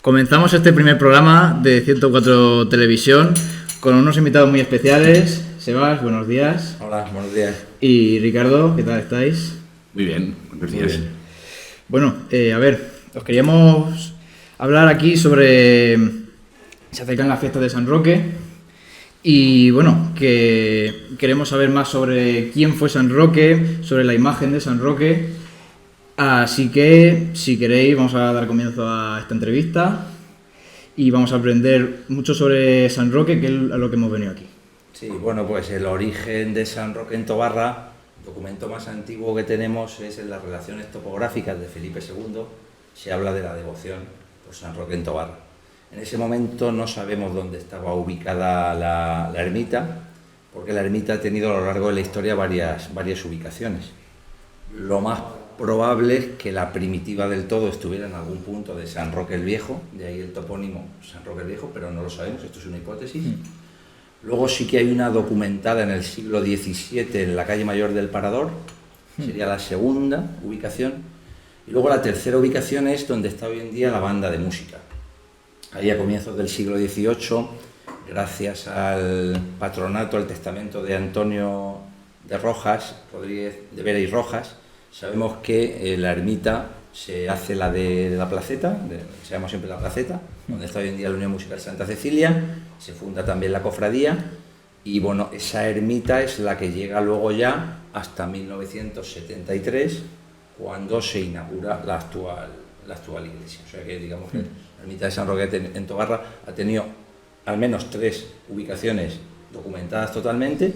Comenzamos este primer programa de 104 Televisión con unos invitados muy especiales. Sebas, buenos días. Hola, buenos días. Y Ricardo, ¿qué tal estáis? Muy bien, buenos días. Muy bien. Bueno, os queríamos hablar aquí sobre... Se acercan las fiestas de San Roque y bueno, que queremos saber más sobre quién fue San Roque, sobre la imagen de San Roque. Así que, si queréis, vamos a dar comienzo a esta entrevista y vamos a aprender mucho sobre San Roque, que es a lo que hemos venido aquí. Sí, bueno, pues el origen de San Roque en Tobarra, el documento más antiguo que tenemos es en las relaciones topográficas de Felipe II, se habla de la devoción por San Roque en Tobarra. En ese momento no sabemos dónde estaba ubicada la ermita, porque la ermita ha tenido a lo largo de la historia varias ubicaciones. Lo más probable es que la primitiva del todo estuviera en algún punto de San Roque el Viejo, de ahí el topónimo San Roque el Viejo, pero no lo sabemos, esto es una hipótesis. Luego sí que hay una documentada en el siglo XVII en la calle Mayor del Parador, sería la segunda ubicación, y luego la tercera ubicación es donde está hoy en día la banda de música. Ahí a comienzos del siglo XVIII, gracias al patronato, al testamento de Antonio de Rojas, Rodríguez de Vera y Rojas, sabemos que la ermita se hace la de la placeta, se llama siempre la placeta, donde está hoy en día la Unión Musical Santa Cecilia, se funda también la cofradía y bueno, esa ermita es la que llega luego ya hasta 1973, cuando se inaugura la actual iglesia. O sea que digamos que la ermita de San Roque en Tobarra ha tenido al menos 3 ubicaciones documentadas totalmente,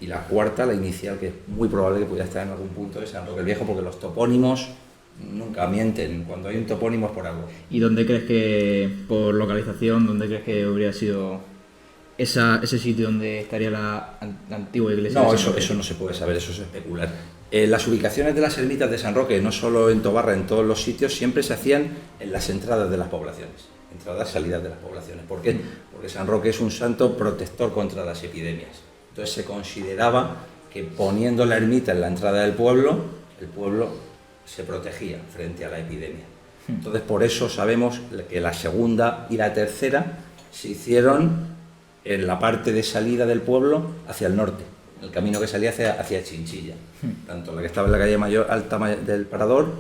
y la cuarta, la inicial, que es muy probable que pudiera estar en algún punto de San Roque el Viejo, porque los topónimos nunca mienten, cuando hay un topónimo es por algo. ¿Y dónde crees que, por localización, dónde crees que habría sido ese sitio donde estaría la antigua iglesia? No, eso no se puede saber, eso es especular. Las ubicaciones de las ermitas de San Roque, no solo en Tobarra, en todos los sitios, siempre se hacían en las entradas de las poblaciones, entradas y salidas de las poblaciones. ¿Por qué? Porque San Roque es un santo protector contra las epidemias. Entonces se consideraba que poniendo la ermita en la entrada del pueblo, el pueblo se protegía frente a la epidemia. Entonces por eso sabemos que la segunda y la tercera se hicieron en la parte de salida del pueblo hacia el norte, el camino que salía hacia Chinchilla, tanto la que estaba en la calle Mayor Alta del Parador,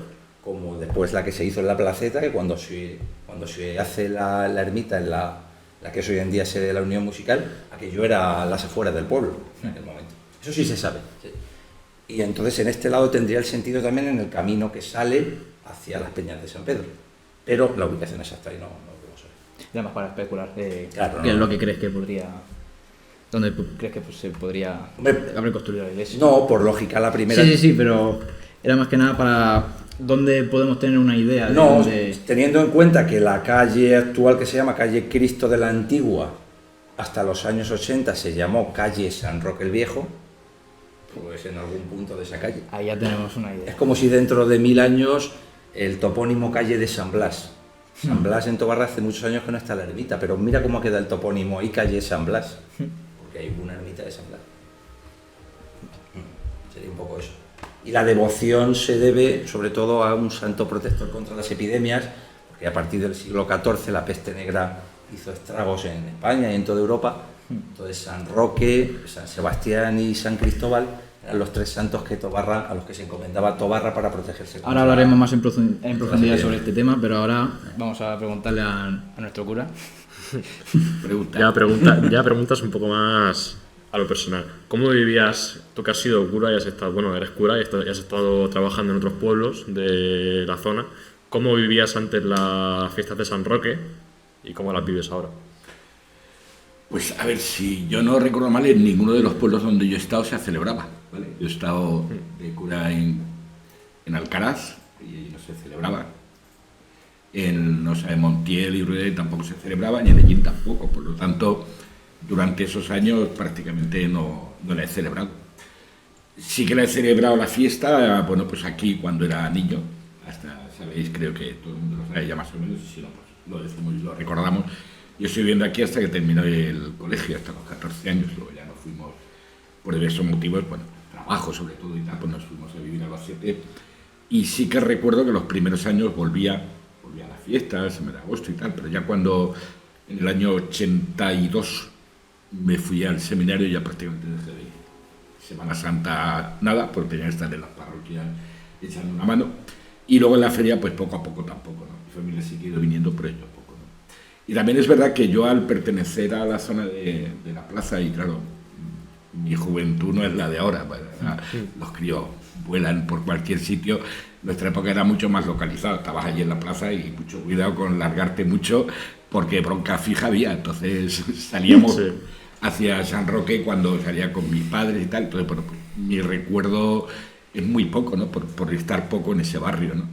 como después la que se hizo en la placeta, que cuando se hace la ermita en la que es hoy en día sede de la Unión Musical, aquello era las afueras del pueblo en aquel momento. Eso sí se sabe. Sí. Y entonces en este lado tendría el sentido también en el camino que sale hacia las Peñas de San Pedro. Pero la ubicación exacta ahí no lo podemos saber. Ya más para especular, claro, ¿qué es lo que crees que podría... ¿Dónde crees que se podría haber construido la iglesia? No, por lógica la primera... Sí, pero era más que nada para... ¿Dónde podemos tener una idea? Teniendo en cuenta que la calle actual, que se llama calle Cristo de la Antigua, hasta los años 80 se llamó calle San Roque el Viejo, pues en algún punto de esa calle. Ahí ya tenemos una idea. Es como si dentro de 1000 años el topónimo calle de San Blas. San Blas en Tobarra hace muchos años que no está la ermita, pero mira cómo queda el topónimo ahí, calle San Blas, porque hay una ermita de San Blas. Sería un poco eso. Y la devoción se debe sobre todo a un santo protector contra las epidemias, porque a partir del siglo XIV la peste negra hizo estragos en España y en toda Europa. Entonces San Roque, San Sebastián y San Cristóbal eran los 3 santos a los que se encomendaba Tobarra para protegerse. Ahora hablaremos más en profundidad sobre este tema, pero ahora vamos a preguntarle a nuestro cura. Ya preguntas un poco más a lo personal. ¿Cómo vivías, tú que has sido cura y eres cura y has estado trabajando en otros pueblos de la zona, cómo vivías antes las fiestas de San Roque y cómo las vives ahora? Pues a ver, si yo no recuerdo mal, en ninguno de los pueblos donde yo he estado se celebraba, ¿vale? Yo he estado de cura en Alcaraz y no se celebraba. En Montiel y Rueda tampoco se celebraba, ni en Ellín tampoco, por lo tanto, durante esos años prácticamente no la he celebrado. Sí que la he celebrado la fiesta, bueno, pues aquí cuando era niño, hasta, sabéis, creo que todo el mundo lo sabe ya más o menos, y si no, pues lo decimos y lo recordamos. Yo estoy viviendo aquí hasta que terminó el colegio, hasta los 14 años, luego ya nos fuimos, por diversos motivos, bueno, trabajo sobre todo y tal, pues nos fuimos a vivir a Albacete. Y sí que recuerdo que los primeros años volvía volví a las fiestas, me de agosto y tal, pero ya cuando en el año 82 me fui al seminario, ya prácticamente desde ahí, Semana Santa nada, porque tenía que estar en las parroquias echando una mano. Y luego en la feria, pues poco a poco tampoco, ¿no? Mi familia sí que ha ido viniendo, pero yo poco, ¿no? Y también es verdad que yo al pertenecer a la zona de la plaza, y claro, mi juventud no es la de ahora, ¿verdad? Los críos vuelan por cualquier sitio. Nuestra época era mucho más localizada, estabas allí en la plaza y mucho cuidado con largarte mucho, porque bronca fija había, entonces salíamos hacia San Roque cuando salía con mis padres y tal, entonces bueno, pues, mi recuerdo es muy poco, ¿no? Por estar poco en ese barrio, ¿no?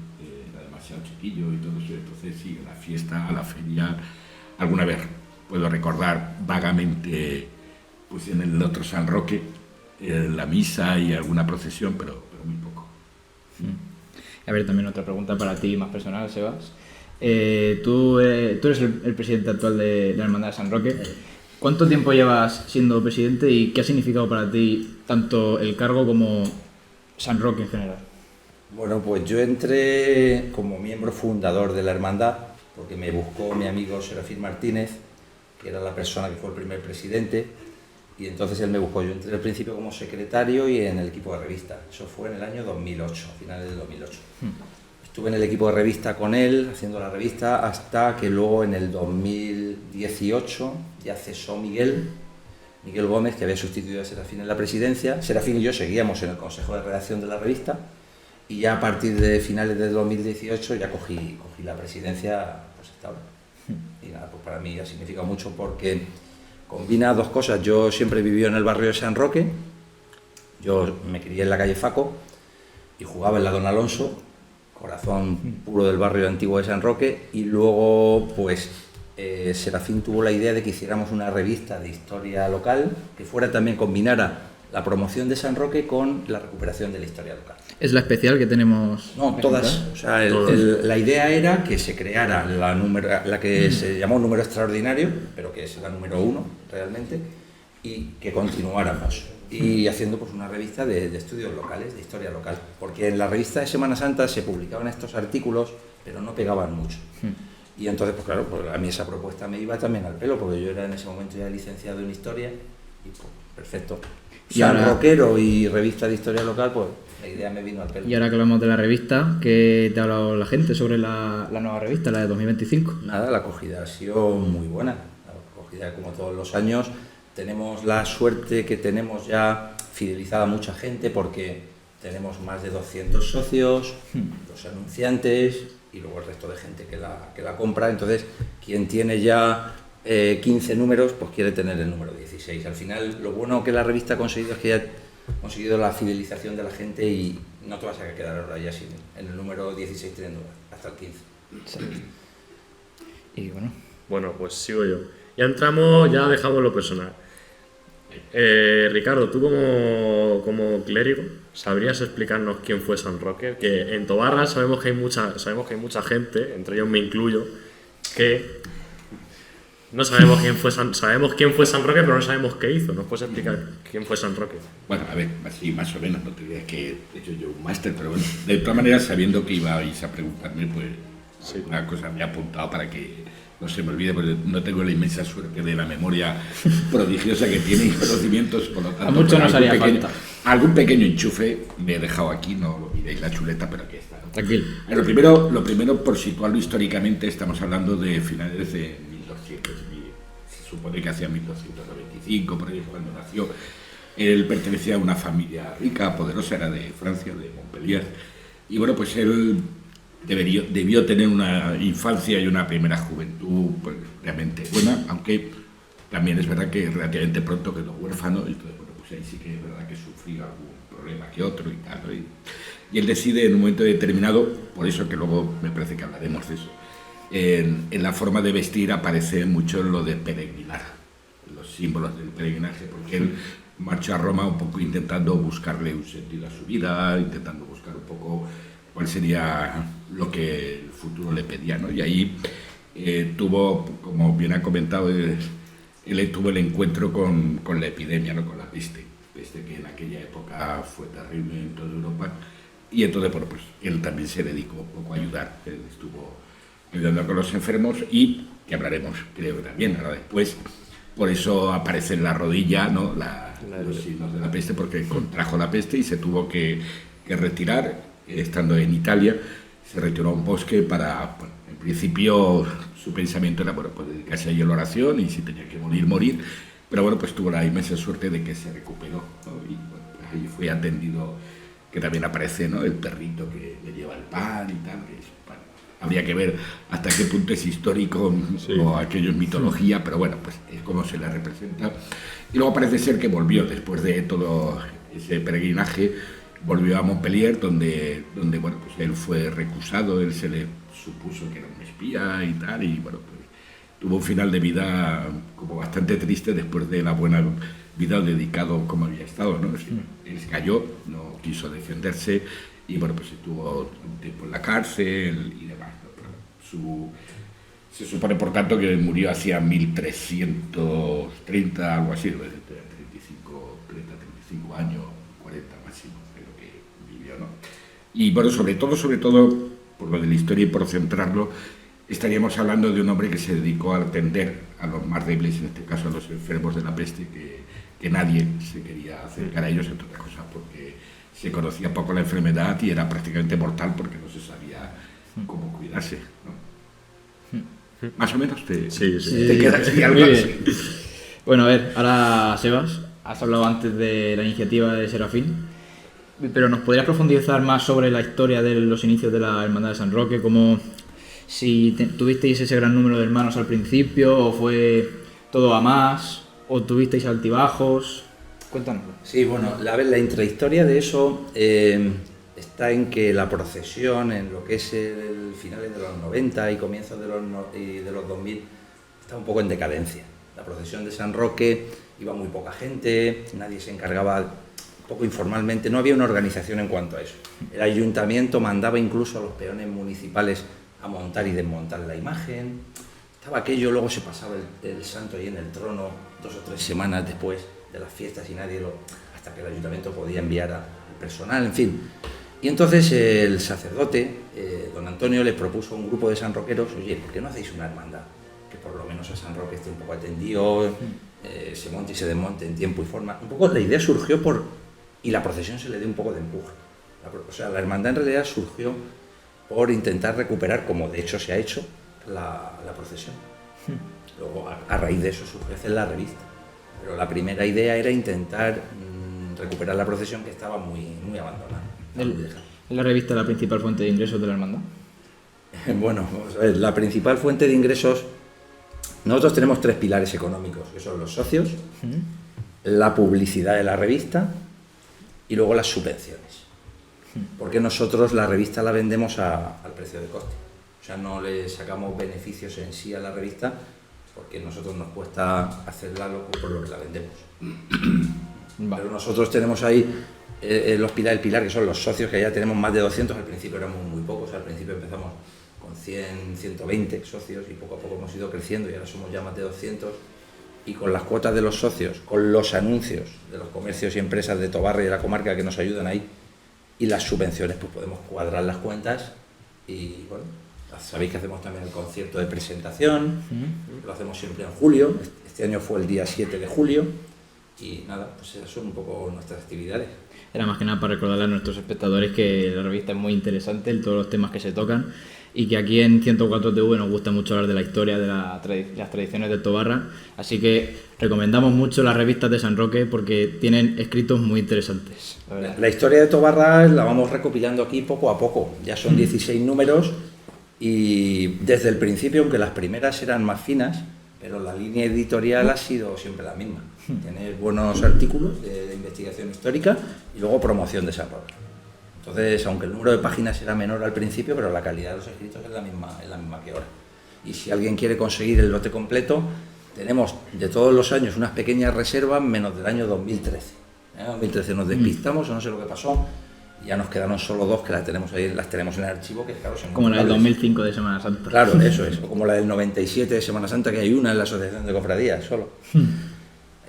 Era demasiado chiquillo y todo eso, entonces sí, a la fiesta, a la feria, alguna vez puedo recordar vagamente, pues en el otro San Roque, la misa y alguna procesión, pero muy poco. A ver, también otra pregunta para ti más personal, Sebas. Tú eres el presidente actual de la Hermandad de San Roque. ¿Cuánto tiempo llevas siendo presidente y qué ha significado para ti tanto el cargo como San Roque en general? Bueno, pues yo entré como miembro fundador de la hermandad porque me buscó mi amigo Serafín Martínez, que era la persona que fue el primer presidente, y entonces él me buscó. Yo entré al principio como secretario y en el equipo de revista. Eso fue en el año 2008, a finales del 2008. Estuve en el equipo de revista con él, haciendo la revista, hasta que luego en el 2018 ya cesó Miguel Gómez, que había sustituido a Serafín en la presidencia. Serafín y yo seguíamos en el consejo de redacción de la revista, y ya a partir de finales del 2018 ya cogí la presidencia, pues hasta ahora. Y nada, pues para mí ha significado mucho porque combina dos cosas. Yo siempre he vivido en el barrio de San Roque, yo me crié en la calle Faco y jugaba en la Don Alonso, corazón puro del barrio antiguo de San Roque, y luego pues Serafín tuvo la idea de que hiciéramos una revista de historia local que fuera también combinara la promoción de San Roque con la recuperación de la historia local. ¿Es la especial que tenemos? No, todas. O sea, la idea era que se creara la que se llamó número extraordinario, pero que es la número 1 realmente, y que continuáramos. Y haciendo pues una revista de estudios locales, de historia local. Porque en la revista de Semana Santa se publicaban estos artículos, pero no pegaban mucho. Y entonces, pues claro, pues a mí esa propuesta me iba también al pelo, porque yo era en ese momento ya licenciado en historia, y pues perfecto. San Roquero y revista de historia local, pues la idea me vino al pelo. Y ahora que hablamos de la revista, ¿qué te ha hablado la gente sobre la nueva revista, la de 2025? Nada, la acogida ha sido muy buena. La acogida, como todos los años, tenemos la suerte que tenemos ya fidelizada mucha gente, porque tenemos más de 200 socios, los anunciantes y luego el resto de gente que la compra. Entonces, quien tiene ya 15 números, pues quiere tener el número 16. Al final, lo bueno que la revista ha conseguido es que ya ha conseguido la fidelización de la gente y no te vas a quedar ahora ya sin en el número 16 teniendo hasta el 15. Sí. Y bueno. Bueno, pues sigo yo. Ya entramos, ya dejamos lo personal. Ricardo, tú como clérigo, ¿sabrías explicarnos quién fue San Roque? Que en Tobarra sabemos que hay mucha gente, entre ellos me incluyo, que no sabemos sabemos quién fue San Roque, pero no sabemos qué hizo. ¿Nos puedes explicar quién fue San Roque? Bueno, a ver, así más o menos, no te diría que he hecho yo un máster, pero bueno, de todas maneras, sabiendo que ibais a preguntarme, pues sí, una cosa me he apuntado para que no se me olvide, porque no tengo la inmensa suerte de la memoria prodigiosa que tiene y conocimientos, por lo tanto, a mucho nos haría falta. Algún pequeño enchufe me he dejado aquí, no lo miréis la chuleta, pero aquí está, ¿no? Tranquilo. Lo primero, por situarlo históricamente, estamos hablando de finales de 1200, se supone que hacia 1295, por ahí es cuando nació. Él pertenecía a una familia rica, poderosa, era de Francia, de Montpellier, y bueno, pues él debió tener una infancia y una primera juventud pues, realmente buena, aunque también es verdad que relativamente pronto quedó huérfano, y entonces, bueno, pues ahí sí que es verdad que sufrió algún problema que otro y tal, ¿no? Y él decide en un momento determinado, por eso que luego me parece que hablaremos de eso, en la forma de vestir aparece mucho lo de peregrinar, los símbolos del peregrinaje, porque él marchó a Roma un poco intentando buscarle un sentido a su vida, intentando buscar un poco cuál sería lo que el futuro le pedía, ¿no? Y ahí tuvo, como bien ha comentado, él tuvo el encuentro con la epidemia, ¿no? Con la peste que en aquella época fue terrible en toda Europa, y entonces, bueno, pues él también se dedicó un poco a ayudar, él estuvo ayudando con los enfermos y que hablaremos, creo que también, ahora después. Por eso aparece en la rodilla, ¿no? Los signos de la peste, porque contrajo la peste y se tuvo que retirar, estando en Italia, se retiró a un bosque para, bueno, en principio su pensamiento era, bueno, pues dedicarse ahí a la oración y si tenía que morir, pero bueno, pues tuvo la inmensa suerte de que se recuperó, ¿no? Y bueno, pues ahí fue atendido, que también aparece, ¿no? El perrito que le lleva el pan y tal, que es, bueno, habría que ver hasta qué punto es histórico o aquello es mitología, pero bueno, pues es como se le representa. Y luego parece ser que volvió, después de todo ese peregrinaje, volvió a Montpellier, donde bueno, pues él fue recusado, él se le supuso que era un espía y tal, y bueno, pues tuvo un final de vida como bastante triste después de la buena vida dedicado como había estado, ¿no? Él se cayó, no quiso defenderse y bueno, pues estuvo un tiempo en la cárcel y demás, ¿no? Pero se supone, por tanto, que murió hacia 1330, algo así, 35 años, 40 máximo, creo que vivió, ¿no? Y bueno, sobre todo, por lo de la historia y por centrarlo, estaríamos hablando de un hombre que se dedicó a atender a los más débiles, en este caso a los enfermos de la peste, que nadie se quería acercar a ellos, entre otras cosas, porque se conocía poco la enfermedad y era prácticamente mortal porque no se sabía cómo cuidarse, ¿no? Más o menos te queda así algo así. Bueno, a ver, ahora Sebas, has hablado antes de la iniciativa de Serafín, pero ¿nos podrías profundizar más sobre la historia de los inicios de la Hermandad de San Roque? Como si tuvisteis ese gran número de hermanos al principio, o fue todo a más, o tuvisteis altibajos. Cuéntanos. Sí, bueno, la intrahistoria de eso está en que la procesión, en lo que es el finales de los 90 y comienzos de los 2000, está un poco en decadencia. La procesión de San Roque iba muy poca gente, nadie se encargaba, un poco informalmente, no había una organización en cuanto a eso. El ayuntamiento mandaba incluso a los peones municipales a montar y desmontar la imagen. Estaba aquello, luego se pasaba el santo ahí en el trono 2 o 3 semanas después de las fiestas y hasta que el ayuntamiento podía enviar al personal, en fin. Y entonces el sacerdote, don Antonio, les propuso a un grupo de sanroqueros: oye, ¿por qué no hacéis una hermandad? Que por lo menos a San Roque esté un poco atendido, se monte y se desmonte en tiempo y forma. Un poco la idea surgió y la procesión se le dio un poco de empuje. O sea, la hermandad en realidad surgió por intentar recuperar, como de hecho se ha hecho, la procesión. Luego, a raíz de eso surgió hacer la revista. Pero la primera idea era intentar recuperar la procesión, que estaba muy abandonada. ¿Es la revista la principal fuente de ingresos de la hermandad? Bueno, vamos a ver, la principal fuente de ingresos, nosotros tenemos 3 pilares económicos, que son los socios, la publicidad de la revista y luego las subvenciones. Porque nosotros la revista la vendemos al precio de coste. O sea, no le sacamos beneficios en sí a la revista, porque a nosotros nos cuesta hacerla por lo que la vendemos. Vale. Pero nosotros tenemos ahí el pilar, que son los socios, que ya tenemos más de 200, al principio éramos muy pocos, al principio empezamos con 100, 120 socios y poco a poco hemos ido creciendo y ahora somos ya más de 200, y con las cuotas de los socios, con los anuncios de los comercios y empresas de Tobarra y de la comarca que nos ayudan ahí, y las subvenciones, pues podemos cuadrar las cuentas. Y bueno, sabéis que hacemos también el concierto de presentación, lo hacemos siempre en julio, este año fue el día 7 de julio, y nada, pues esas son un poco nuestras actividades. Era más que nada para recordarle a nuestros espectadores que la revista es muy interesante en todos los temas que se tocan, y que aquí en 104 TV nos gusta mucho hablar de la historia, de las tradiciones de Tobarra, así que recomendamos mucho las revistas de San Roque porque tienen escritos muy interesantes. La historia de Tobarra la vamos recopilando aquí poco a poco, ya son 16 números, y desde el principio, aunque las primeras eran más finas, pero la línea editorial ha sido siempre la misma. Tener buenos artículos de investigación histórica y luego promoción de San Roque. Entonces, aunque el número de páginas era menor al principio, pero la calidad de los escritos es la misma que ahora. Y si alguien quiere conseguir el lote completo, tenemos de todos los años unas pequeñas reservas, menos del año 2013. En 2013 nos despistamos, o no sé lo que pasó, y ya nos quedaron solo 2 que las tenemos ahí, las tenemos en el archivo, que claro, son como la del 2005 de Semana Santa. Claro, eso es, o como la del 97 de Semana Santa, que hay una en la Asociación de Cofradías solo.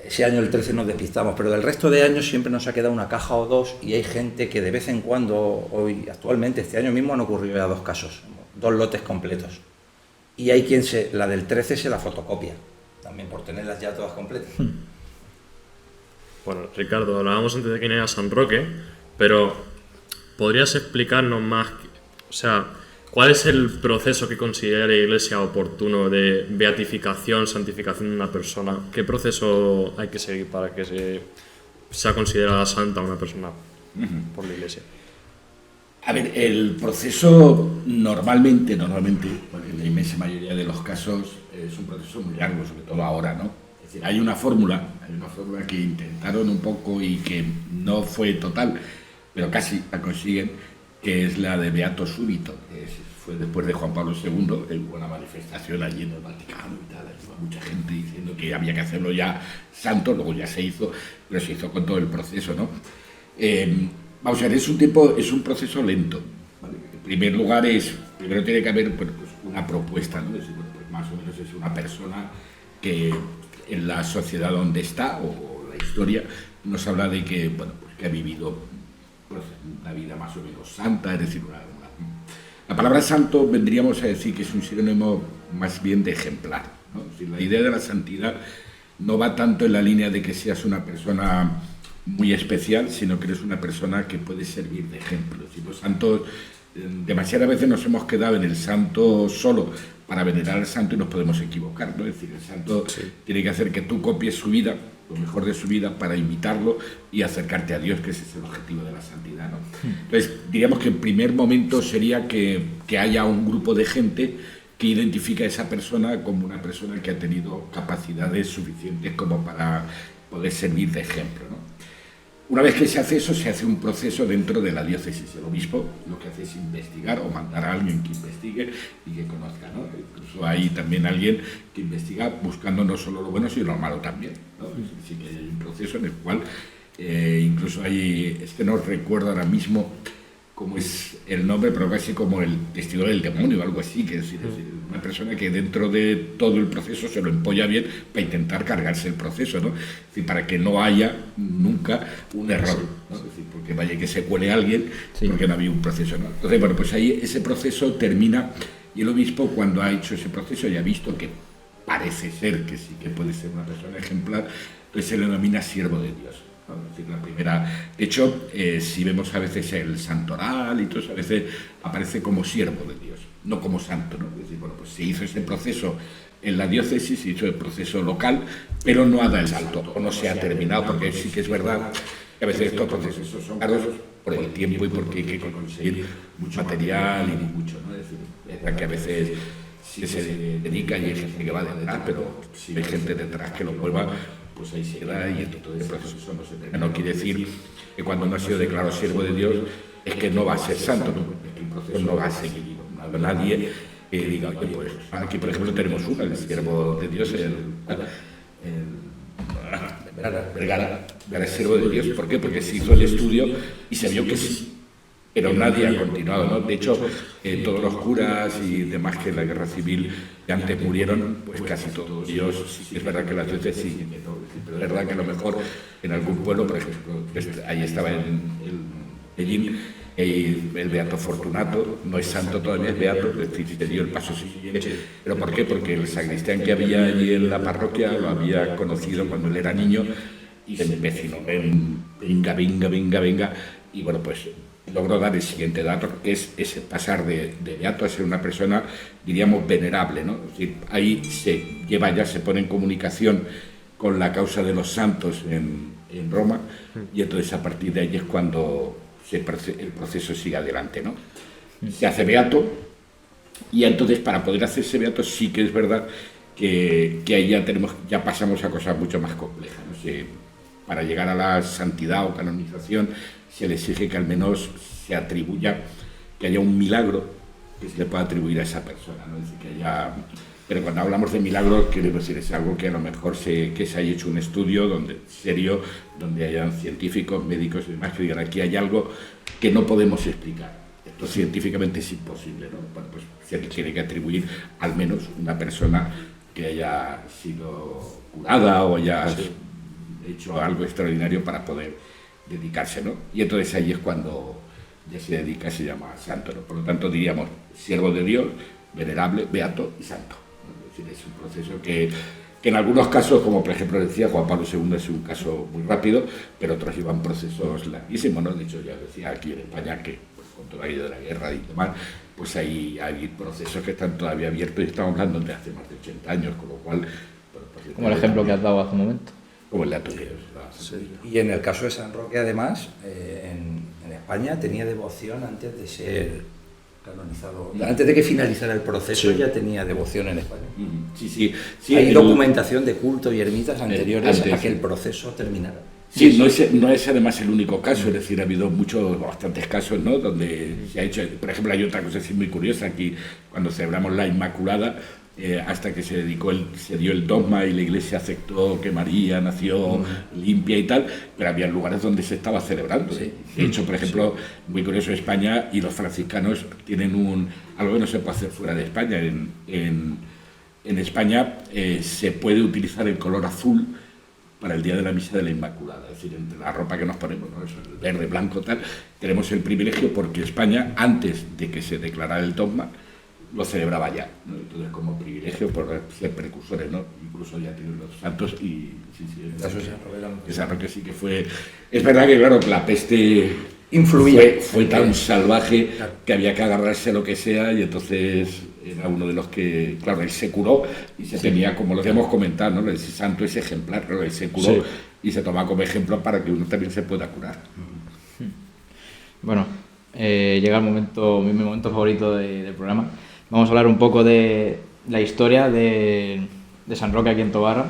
Ese año el 13 nos despistamos, pero del resto de años siempre nos ha quedado una caja o 2, y hay gente que de vez en cuando, actualmente, este año mismo han ocurrido ya 2 casos, 2 lotes completos. y hay quien la del 13 se la fotocopia, también por tenerlas ya todas completas. Bueno, Ricardo, hablábamos antes de quién era San Roque, pero ¿podrías explicarnos más, o sea, cuál es el proceso que considera la Iglesia oportuno de beatificación, santificación de una persona? ¿Qué proceso hay que seguir para que sea considerada santa una persona por la Iglesia? A ver, el proceso normalmente, porque en la inmensa mayoría de los casos es un proceso muy largo, sobre todo ahora, ¿no? Es decir, hay una fórmula que intentaron un poco y que no fue total, pero casi la consiguen, que es la de Beato Súbito. Fue después de Juan Pablo II, hubo una manifestación allí en el Vaticano y tal, iba mucha gente diciendo que había que hacerlo ya santo, luego ya se hizo, pero se hizo con todo el proceso, ¿no? Vamos a ver, es un proceso lento, ¿vale? En primer lugar primero tiene que haber pues una propuesta, ¿no? Es decir, bueno, pues más o menos es una persona que en la sociedad donde está, o la historia, nos habla de que, bueno, pues que ha vivido pues, una vida más o menos santa, es decir, la palabra santo vendríamos a decir que es un sinónimo más bien de ejemplar, ¿no? Es decir, la idea de la santidad no va tanto en la línea de que seas una persona muy especial, sino que eres una persona que puede servir de ejemplo. Si los santos, demasiadas veces nos hemos quedado en el santo solo para venerar al santo y nos podemos equivocar, ¿no? Es decir, el santo tiene que hacer que tú copies su vida, lo mejor de su vida, para imitarlo y acercarte a Dios, que ese es el objetivo de la santidad, ¿no? Entonces, diríamos que en primer momento sería que haya un grupo de gente que identifica a esa persona como una persona que ha tenido capacidades suficientes como para poder servir de ejemplo, ¿no? Una vez que se hace eso, se hace un proceso dentro de la diócesis. El obispo lo que hace es investigar o mandar a alguien que investigue y que conozca, ¿no? Incluso hay también alguien que investiga buscando no solo lo bueno, sino lo malo también, ¿no? Sí que hay un proceso en el cual incluso hay, no recuerdo ahora mismo cómo es el nombre, pero casi como el testigo del demonio o algo así, que es decir, una persona que dentro de todo el proceso se lo empolla bien para intentar cargarse el proceso, ¿no? Es decir, para que no haya nunca un error, ¿no? Es decir, porque vaya que se cuele alguien porque no había un proceso, ¿no? Entonces, bueno, pues ahí ese proceso termina y el obispo, cuando ha hecho ese proceso y ha visto que parece ser que sí que puede ser una persona ejemplar, pues se le denomina siervo de Dios. Es decir, la primera, de hecho, si vemos a veces el santoral y todo eso, a veces aparece como siervo de Dios, no como santo, ¿no? Es decir, bueno, pues se hizo ese proceso en la diócesis, se hizo el proceso local, pero no ha dado el salto, o no se ha terminado, porque sí que es verdad que a veces estos procesos son caros por el tiempo y porque hay que conseguir mucho material y mucho, ¿no? Es decir, es verdad que a veces sí se dedica y hay gente que va detrás, pero si hay gente detrás que lo mueva, pues ahí se da y todo el proceso no se termina. No quiere decir que cuando no ha sido declarado siervo de Dios es que no va a ser santo, ¿no? Es que el proceso no va a seguir. Nadie diga, oye, pues aquí por ejemplo tenemos el siervo de Dios, Vergara es siervo de Dios. ¿Por qué? Porque se hizo el estudio y se vio que sí, pero nadie ha continuado, ¿no? De hecho, todos los curas y demás que en la guerra civil que antes murieron, pues casi todos ellos, es verdad que las veces sí, pero es verdad que a lo mejor en algún pueblo, por ejemplo, ahí estaba en Ellín, el Beato Fortunato, no es santo todavía, es beato, es decir, se dio el paso siguiente. ¿Pero por qué? Porque el sacristán que había allí en la parroquia lo había conocido cuando él era niño y se empecinó en venga, y bueno, pues logró dar el siguiente dato, que es ese pasar de beato a ser una persona, diríamos, venerable, ¿no? Es decir, ahí se lleva ya, se pone en comunicación con la causa de los santos en Roma, y entonces a partir de ahí es cuando el proceso sigue adelante, ¿no? Se hace beato, y entonces para poder hacerse beato sí que es verdad que ahí ya pasamos a cosas mucho más complejas, ¿no? Para llegar a la santidad o canonización se le exige que al menos se atribuya, que haya un milagro que se le pueda atribuir a esa persona, ¿no? Es decir, que haya... Pero cuando hablamos de milagros, queremos decir, es algo que a lo mejor que se haya hecho un estudio serio, donde hayan científicos, médicos y demás que digan, aquí hay algo que no podemos explicar. Esto científicamente es imposible, ¿no? Bueno, pues se tiene que atribuir al menos una persona que haya sido curada o haya hecho algo extraordinario para poder dedicarse, ¿no? Y entonces ahí es cuando ya se dedica, se llama santo, ¿no? Por lo tanto, diríamos, siervo de Dios, venerable, beato y santo. Es decir, es un proceso que en algunos casos, como por ejemplo decía Juan Pablo II, es un caso muy rápido, pero otros llevan procesos larguísimos, ¿no? De hecho, ya decía aquí en España que pues, con toda la idea de la guerra y demás, pues hay procesos que están todavía abiertos y estamos hablando de hace más de 80 años, con lo cual... Pues, Como el ejemplo que has dado hace un momento. Como el de Antonio. Y en el caso de San Roque, además, en España tenía devoción antes de ser canonizado. Antes de que finalizara el proceso ya tenía devoción en España. Sí. Hay documentación de culto y ermitas anteriores a que el proceso terminara. Sí, no es además el único caso, es decir, ha habido bastantes casos, ¿no? Donde se ha hecho, por ejemplo, hay otra cosa así muy curiosa aquí, cuando celebramos la Inmaculada, hasta que se dio el dogma y la Iglesia aceptó que María nació limpia y tal, pero había lugares donde se estaba celebrando. Sí. De hecho, por ejemplo, muy curioso, España y los franciscanos tienen algo que no se puede hacer fuera de España. En España se puede utilizar el color azul para el día de la misa de la Inmaculada, es decir, entre la ropa que nos ponemos, ¿no? Eso, el verde, blanco, tal, tenemos el privilegio porque España, antes de que se declarara el dogma, lo celebraba ya, ¿no? Entonces, como privilegio por ser precursores, ¿no? Incluso ya tienen los santos y San Roque sí que fue. Es verdad que, claro, la peste influía. Fue tan salvaje que había que agarrarse a lo que sea, y entonces era uno de los que, claro, él se curó y se tenía, como lo habíamos comentado, ¿no? El santo es ejemplar, ¿no? Él se curó y se toma como ejemplo para que uno también se pueda curar. Bueno, llega mi momento favorito del programa. Vamos a hablar un poco de la historia de San Roque aquí en Tobarra.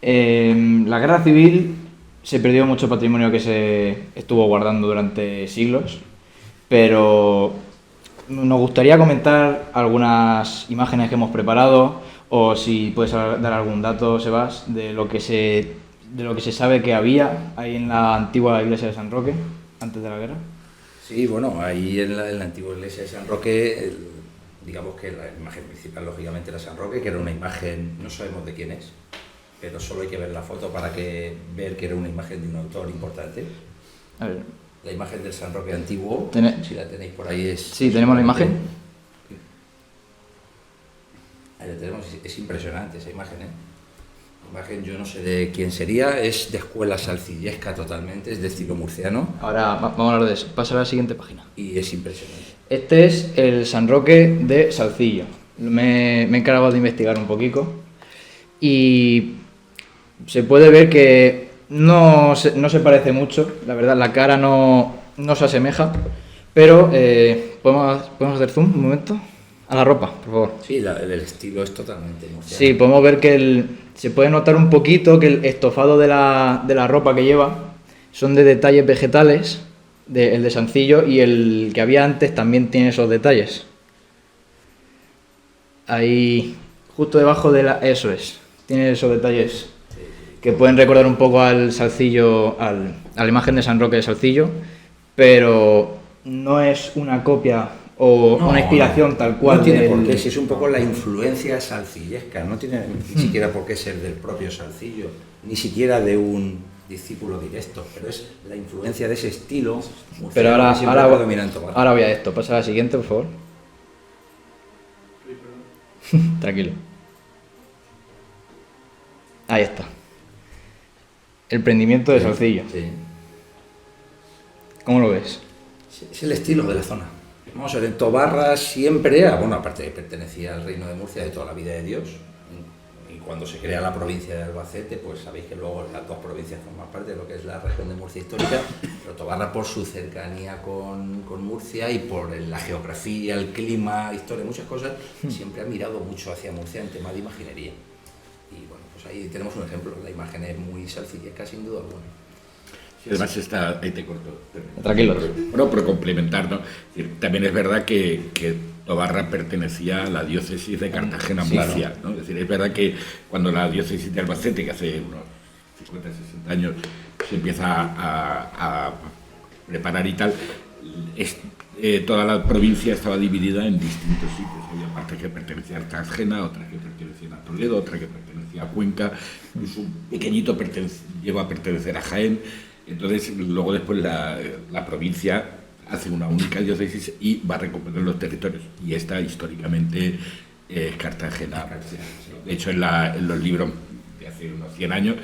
La guerra civil se perdió mucho patrimonio que se estuvo guardando durante siglos, pero nos gustaría comentar algunas imágenes que hemos preparado, o si puedes dar algún dato, Sebas, de lo que se sabe que había ahí en la antigua iglesia de San Roque antes de la guerra. Sí, bueno, ahí en la antigua iglesia de San Roque, digamos que la imagen principal, lógicamente, era San Roque, que era una imagen, no sabemos de quién es, pero solo hay que ver la foto para ver que era una imagen de un autor importante. A ver. La imagen del San Roque antiguo, si la tenéis por ahí, es... Sí, tenemos la imagen. Ahí la tenemos, es impresionante esa imagen, ¿eh? La imagen, yo no sé de quién sería, es de escuela salcillesca totalmente, es de estilo murciano. Ahora vamos a hablar de eso. Pasa a la siguiente página. Y es impresionante. Este es el San Roque de Salcillo. Me he encargado de investigar un poquito y se puede ver que no se parece mucho, la verdad, la cara no se asemeja, pero ¿podemos hacer zoom un momento? A la ropa, por favor. Sí, el estilo es totalmente murciano. Sí, podemos ver que se puede notar un poquito que el estofado de la ropa que lleva son de detalles vegetales, el de Salcillo, y el que había antes también tiene esos detalles. Ahí, justo debajo eso es, tiene esos detalles que pueden recordar un poco al Salcillo, a la imagen de San Roque de Salcillo, pero no es una copia o una inspiración tal cual. No tiene por qué, si es un poco la influencia salcillesca, no tiene ni siquiera por qué ser del propio Salcillo, ni siquiera de un discípulo directo, pero es la influencia de ese estilo. Pero ahora voy a esto, pasa a la siguiente, por favor. Tranquilo. Ahí está. El prendimiento de Salcillo. Sí. ¿Cómo lo ves? Es el estilo de la zona. Vamos a ver, en Tobarra siempre, aparte pertenecía al Reino de Murcia de toda la vida de Dios, y cuando se crea la provincia de Albacete, pues sabéis que luego las dos provincias forman parte de lo que es la región de Murcia histórica, pero Tobarra, por su cercanía con Murcia y por la geografía, el clima, historia, muchas cosas, siempre ha mirado mucho hacia Murcia en tema de imaginería. Y bueno, pues ahí tenemos un ejemplo, la imagen es muy salcillesca sin duda alguna. Sí, además ahí te corto. Tranquilo. Bueno, pero complementar, ¿no? También es verdad que Tobarra pertenecía a la diócesis de Cartagena-Murcia, ¿no? Es decir, es verdad que cuando la diócesis de Albacete, que hace unos 50, 60 años se empieza a preparar y tal, toda la provincia estaba dividida en distintos sitios. Había partes que pertenecían a Cartagena, otras que pertenecían a Toledo, otras que pertenecían a Cuenca, incluso un pequeñito llegó a pertenecer a Jaén. Entonces, luego después la provincia, hace una única diócesis y va recuperando los territorios. Y esta históricamente es Cartagena. De hecho, en los libros de hace unos 100 años,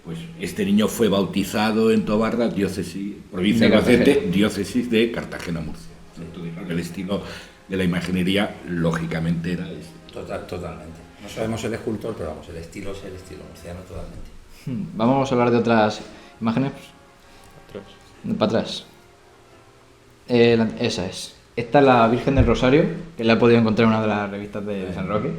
pues este niño fue bautizado en Tobarra, diócesis, provincia de Albacete, diócesis de Cartagena-Murcia. Entonces, claro, el estilo de la imaginería, lógicamente, era este. Totalmente. No sabemos el escultor, pero vamos, el estilo es el estilo murciano totalmente. Vamos a hablar de otras imágenes. Para atrás. Esa es. Esta es la Virgen del Rosario, que la he podido encontrar en una de las revistas de San Roque.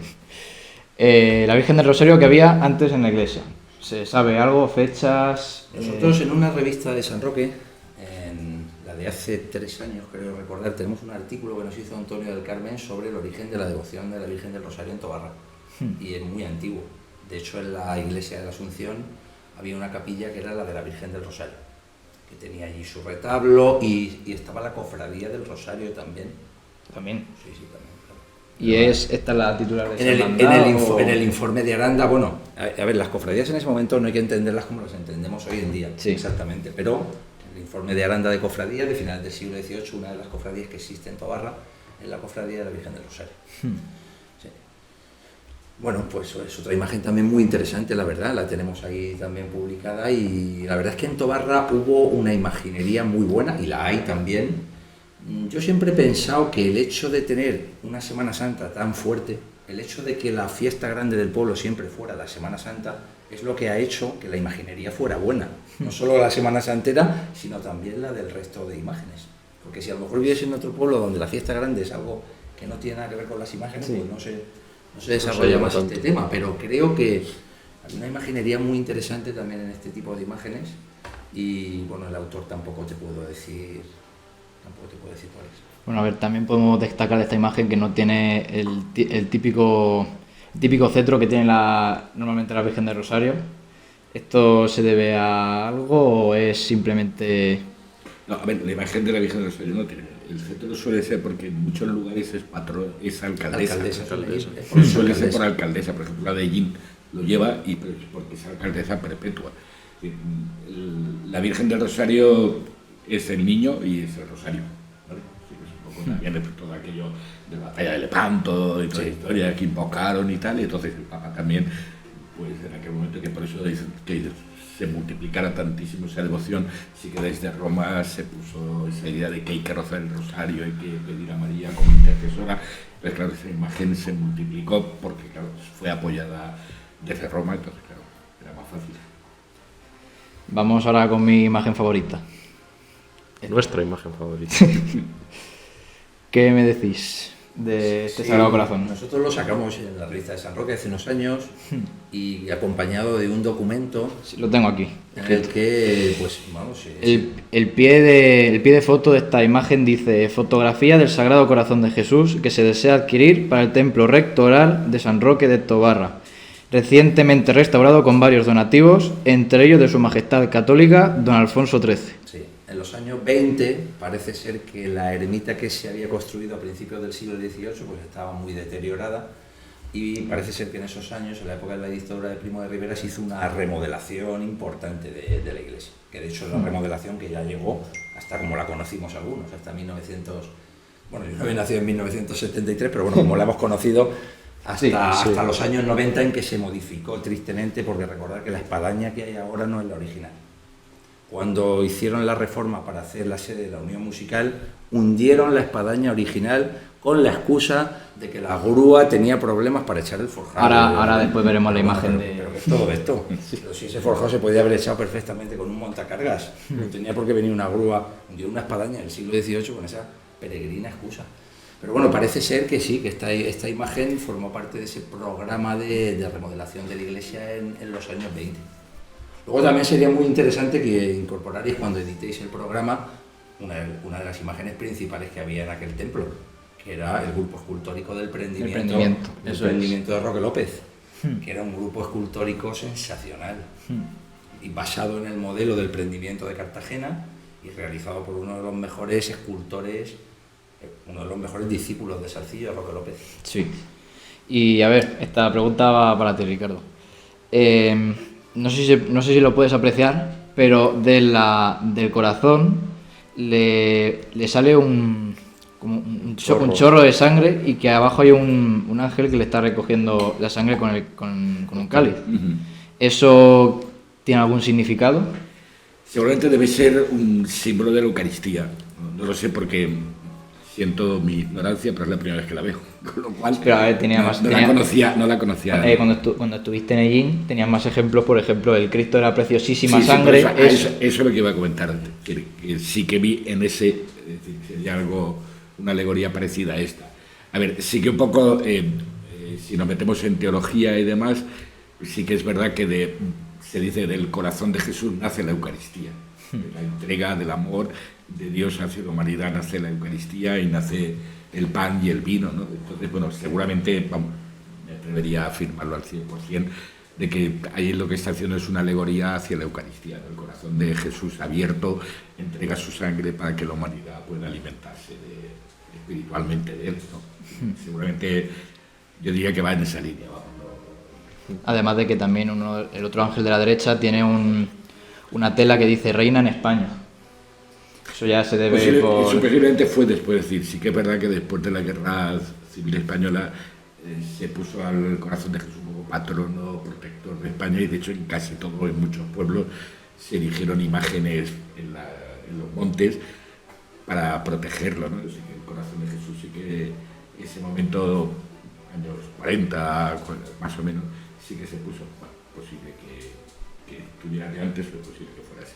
La Virgen del Rosario que había antes en la iglesia. ¿Se sabe algo? ¿Fechas? Nosotros en una revista de San Roque, en la de hace 3 años, creo recordar, tenemos un artículo que nos hizo Antonio del Carmen sobre el origen de la devoción de la Virgen del Rosario en Tobarra. Y es muy antiguo. De hecho, en la iglesia de la Asunción había una capilla que era la de la Virgen del Rosario, que tenía allí su retablo y estaba la cofradía del Rosario también. También. Sí, también. Claro. ¿Y esta es la titular de En el informe de Aranda, bueno, a ver, las cofradías en ese momento no hay que entenderlas como las entendemos hoy en día, sí, exactamente, pero el informe de Aranda de cofradías de finales del siglo XVIII, una de las cofradías que existe en Tobarra es la cofradía de la Virgen del Rosario. Sí. Bueno, pues es otra imagen también muy interesante, la verdad, la tenemos ahí también publicada y la verdad es que en Tobarra hubo una imaginería muy buena y la hay también. Yo siempre he pensado que el hecho de tener una Semana Santa tan fuerte, el hecho de que la fiesta grande del pueblo siempre fuera la Semana Santa, es lo que ha hecho que la imaginería fuera buena. No solo la Semana Santera, sino también la del resto de imágenes. Porque si a lo mejor vives en otro pueblo donde la fiesta grande es algo que no tiene nada que ver con las imágenes, pues no se desarrolla más este tema, pero creo que hay una imaginería muy interesante también en este tipo de imágenes y bueno, el autor tampoco te puedo decir cuál es. Bueno, a ver, también podemos destacar esta imagen que no tiene el típico cetro que tiene normalmente la Virgen del Rosario. ¿Esto se debe a algo o es simplemente...? No, a ver, la imagen de la Virgen del Rosario no tiene. El cetro suele ser porque en muchos lugares es alcaldesa. Suele ser por alcaldesa, por ejemplo, la de Yin lo lleva y porque es alcaldesa perpetua. La Virgen del Rosario es el niño y es el Rosario, ¿vale? Sí, es un poco también de todo aquello de la batalla de Lepanto y toda la historia que invocaron y tal, y entonces el Papa también, pues en aquel momento que por eso dicen que se multiplicara tantísimo esa devoción, sí que desde Roma se puso esa idea de que hay que rozar el rosario, hay que pedir a María como intercesora. Pues claro, esa imagen se multiplicó porque claro, fue apoyada desde Roma, entonces claro, era más fácil. Vamos ahora con mi imagen favorita. Nuestra imagen favorita. ¿Qué me decís de este Sagrado Corazón? Nosotros lo sacamos en la revista de San Roque hace unos años y acompañado de un documento. Sí, lo tengo aquí. En el que, pues, vamos... El pie de foto de esta imagen dice: fotografía del Sagrado Corazón de Jesús que se desea adquirir para el templo rectoral de San Roque de Tobarra, recientemente restaurado con varios donativos, entre ellos de Su Majestad Católica Don Alfonso XIII. Sí. En los años 20 parece ser que la ermita que se había construido a principios del siglo XVIII pues estaba muy deteriorada y parece ser que en esos años, en la época de la dictadura de Primo de Rivera, se hizo una remodelación importante de la iglesia, que de hecho es la remodelación que ya llegó hasta como la conocimos algunos, hasta 1900, bueno, yo no había nacido en 1973, pero bueno, como la hemos conocido hasta los años 90 en que se modificó tristemente, porque recordar que la espadaña que hay ahora no es la original. Cuando hicieron la reforma para hacer la sede de la Unión Musical, hundieron la espadaña original con la excusa de que la grúa tenía problemas para echar el forjado. Ahora después veremos la imagen de... Pero ¿qué es todo esto? Pero si ese forjado se podía haber echado perfectamente con un montacargas. No tenía por qué venir una grúa, hundió una espadaña del siglo XVIII con esa peregrina excusa. Pero bueno, parece ser que sí, que esta imagen formó parte de ese programa de remodelación de la iglesia en los años 20. Luego también sería muy interesante que incorporarais cuando editéis el programa una de las imágenes principales que había en aquel templo, que era el grupo escultórico del prendimiento de Roque López, que era un grupo escultórico sensacional y basado en el modelo del prendimiento de Cartagena y realizado por uno de los mejores escultores, uno de los mejores discípulos de Salcillo, Roque López. Sí. Y a ver, esta pregunta va para ti, Ricardo. No sé si lo puedes apreciar, pero del corazón le sale un chorro de sangre y que abajo hay un ángel que le está recogiendo la sangre con un cáliz. ¿Eso tiene algún significado? Seguramente debe ser un símbolo de la Eucaristía. No lo sé porque siento mi ignorancia, pero es la primera vez que la veo. Con lo cual, Pero a ver, no la conocía. Cuando estuviste en Ellín tenías más ejemplos, por ejemplo, el Cristo de la preciosísima Sí, sangre. Eso es lo que iba a comentar antes. Que sí que vi en ese, es decir, sería una alegoría parecida a esta. A ver, sí que un poco, si nos metemos en teología y demás, sí que es verdad que se dice del corazón de Jesús nace la Eucaristía. De la entrega del amor de Dios hacia la humanidad nace la Eucaristía y nace el pan y el vino, ¿no? Entonces, bueno, seguramente, me atrevería a afirmarlo al 100%, de que ahí lo que está haciendo es una alegoría hacia la Eucaristía, ¿no? El corazón de Jesús abierto entrega su sangre para que la humanidad pueda alimentarse espiritualmente de él, ¿no? Seguramente yo diría que va en esa línea. Además de que también el otro ángel de la derecha tiene una tela que dice Reina en España. Eso ya se debe Eso posiblemente fue después, es decir, sí que es verdad que después de la Guerra Civil Española se puso al corazón de Jesús como patrono, protector de España, y de hecho en casi todos, en muchos pueblos, se erigieron imágenes en los montes para protegerlo, ¿no? Así que el corazón de Jesús sí que en ese momento, años 40, más o menos, sí que se puso. Bueno, posible que estuviera de antes, pero posible que fuera así.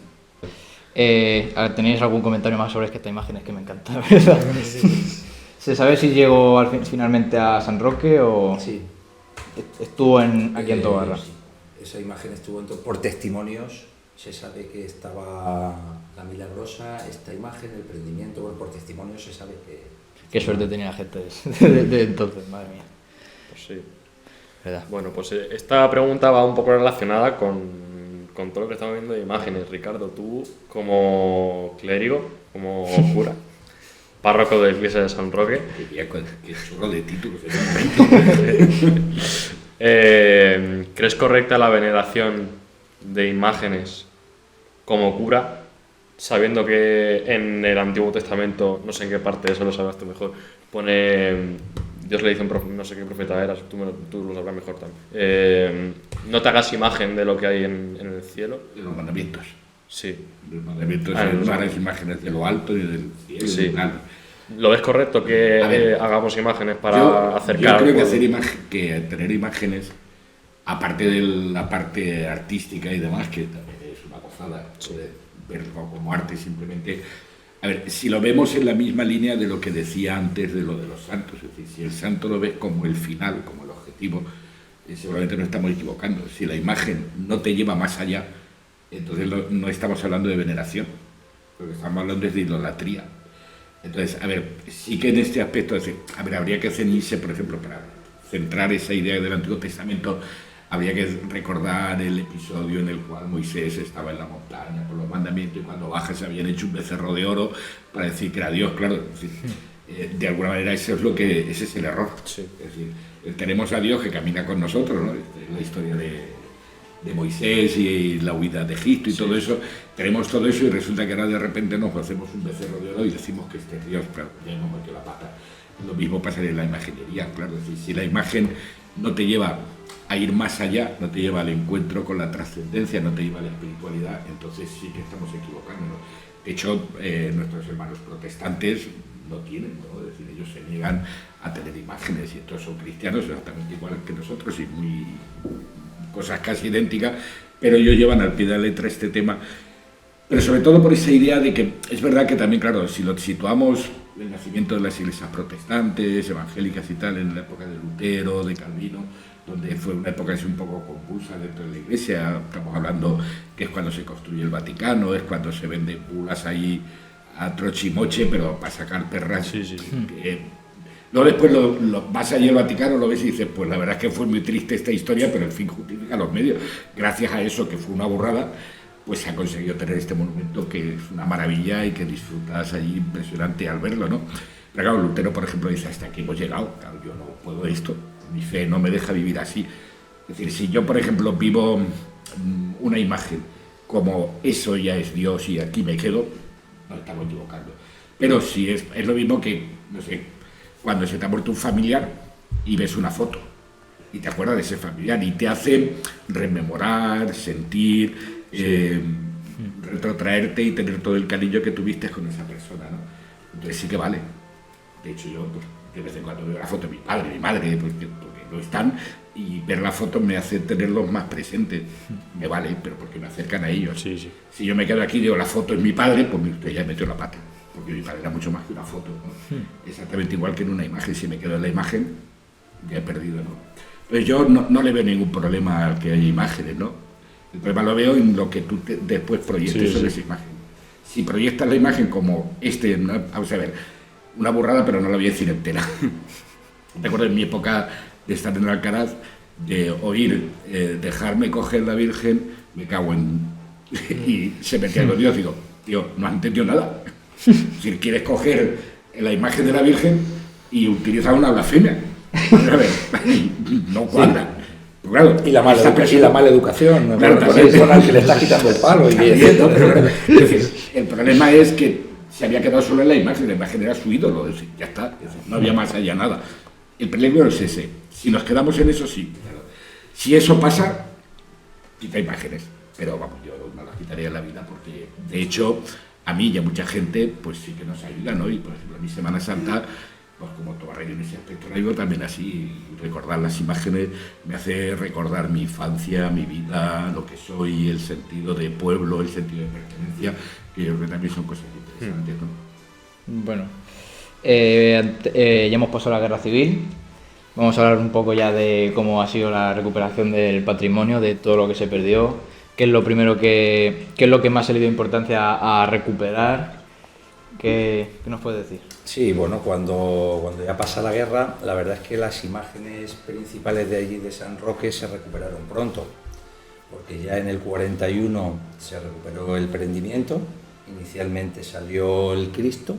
¿Tenéis algún comentario más sobre esta imagen? Es que me encanta, ¿verdad? ¿Se sabe si llegó finalmente a San Roque o Sí. estuvo aquí en Tobarra? Sí. Esa imagen estuvo por testimonios. Se sabe que estaba la Milagrosa, esta imagen, el prendimiento, por testimonios se sabe que... Qué suerte tenía la gente de entonces, madre mía. Pues sí. ¿Verdad? Bueno, pues esta pregunta va un poco relacionada con todo lo que estamos viendo de imágenes. Ricardo, tú como clérigo, como cura, párroco de la iglesia de San Roque, Qué chorro de títulos. ¿Crees correcta la veneración de imágenes como cura, sabiendo que en el Antiguo Testamento, no sé en qué parte, eso lo sabrás tú mejor, pone... Dios le dice a un profeta, no sé qué profeta eras, tú lo sabrás mejor también. No te hagas imagen de lo que hay en el cielo. De los mandamientos. Sí. Los mandamientos no harás imágenes de lo alto y del cielo. Sí. Nada. ¿Lo ves correcto que hagamos imágenes para acercar? Yo creo que tener imágenes, aparte de la parte artística y demás, que también es una gozada, poder verlo como arte simplemente. A ver, si lo vemos en la misma línea de lo que decía antes de lo de los santos, es decir, si el santo lo ves como el final, como el objetivo, seguramente nos estamos equivocando. Si la imagen no te lleva más allá, entonces no estamos hablando de veneración, lo que estamos hablando es de idolatría. Entonces, a ver, sí que en este aspecto, habría que ceñirse, por ejemplo, para centrar esa idea del Antiguo Testamento, habría que recordar el episodio en el cual Moisés estaba en la montaña con los mandamientos y cuando baja se habían hecho un becerro de oro para decir que era Dios, claro. De alguna manera ese es el error. Sí. Es decir, tenemos a Dios que camina con nosotros, ¿no? La historia de Moisés y la huida de Egipto y todo eso. Tenemos todo eso y resulta que ahora de repente nos hacemos un becerro de oro y decimos que este es Dios, claro, ya hemos metido la pata. Lo mismo pasaría en la imaginería, claro. Es decir, si la imagen no te lleva a ir más allá, no te lleva al encuentro con la trascendencia, no te lleva a la espiritualidad, entonces sí que estamos equivocándonos. De hecho, nuestros hermanos protestantes no tienen, ¿no? Es decir, ellos se niegan a tener imágenes y todos son cristianos exactamente igual que nosotros y cosas casi idénticas, pero ellos llevan al pie de la letra este tema, pero sobre todo por esa idea de que es verdad que también, claro, si lo situamos el nacimiento de las iglesias protestantes, evangélicas y tal, en la época de Lutero, de Calvino, donde fue una época así un poco convulsa dentro de la iglesia, estamos hablando que es cuando se construye el Vaticano, es cuando se venden bulas ahí a trochimoche, pero para sacar perras. Sí. No, después vas allí al Vaticano, lo ves y dices, pues la verdad es que fue muy triste esta historia, pero el fin justifica los medios. Gracias a eso, que fue una burrada, pues se ha conseguido tener este monumento que es una maravilla y que disfrutas allí impresionante al verlo, ¿no? Pero claro, Lutero, por ejemplo, dice, hasta aquí hemos llegado, claro, yo no puedo esto, mi fe no me deja vivir así. Es decir, si yo, por ejemplo, vivo una imagen como eso ya es Dios y aquí me quedo, nos estamos equivocando. Pero sí es lo mismo que, no sé, cuando se te ha muerto un familiar y ves una foto y te acuerdas de ese familiar y te hace rememorar, sentir, retrotraerte y tener todo el cariño que tuviste con esa persona, ¿no? Entonces sí que vale. De hecho yo, pues, de vez en cuando veo la foto de mi padre, mi madre, porque no están, y ver la foto me hace tenerlos más presentes. Me vale, pero porque me acercan a ellos. Sí, sí. Si yo me quedo aquí y digo la foto es mi padre, pues usted ya metió la pata, porque mi padre era mucho más que una foto, ¿no? Exactamente igual que en una imagen. Si me quedo en la imagen, ya he perdido, ¿no? Entonces yo no le veo ningún problema al que haya imágenes, ¿no? El problema lo veo en lo que tú después proyectes sobre esa imagen. Si proyectas la imagen como ¿no? Vamos a ver, una burrada, pero no la voy a decir entera. Recuerdo en mi época de estar en Alcaraz, de oír, dejarme coger la Virgen, me cago en... y se metía los Dios, digo, tío, no has entendido nada. Si quieres coger la imagen de la Virgen y utilizar una blasfemia, a ver, no cuadra. Pues claro, Y la mala educación, ¿no? Claro, Con el con al que le está quitando el palo. Es decir, el problema es que se había quedado solo en la imagen era su ídolo, es decir, ya está, no había más allá nada. El peligro es ese. Si nos quedamos en eso, sí. Si eso pasa, quita imágenes. Pero vamos, yo no las quitaría en la vida porque, de hecho, a mí y a mucha gente, pues sí que nos ayuda, ¿no? Y por ejemplo, a mi Semana Santa, pues como Tobarra en ese aspecto la vivo también así, recordar las imágenes me hace recordar mi infancia, mi vida, lo que soy, el sentido de pueblo, el sentido de pertenencia, que yo creo que también son cosas interesantes, ¿no? Bueno, ya hemos pasado la guerra civil. Vamos a hablar un poco ya de cómo ha sido la recuperación del patrimonio, de todo lo que se perdió, qué es lo primero qué es lo que más se le dio importancia a recuperar. ¿Qué nos puede decir? Sí, bueno, cuando ya pasa la guerra, la verdad es que las imágenes principales de allí de San Roque se recuperaron pronto, porque ya en el 41 se recuperó el prendimiento, inicialmente salió el Cristo,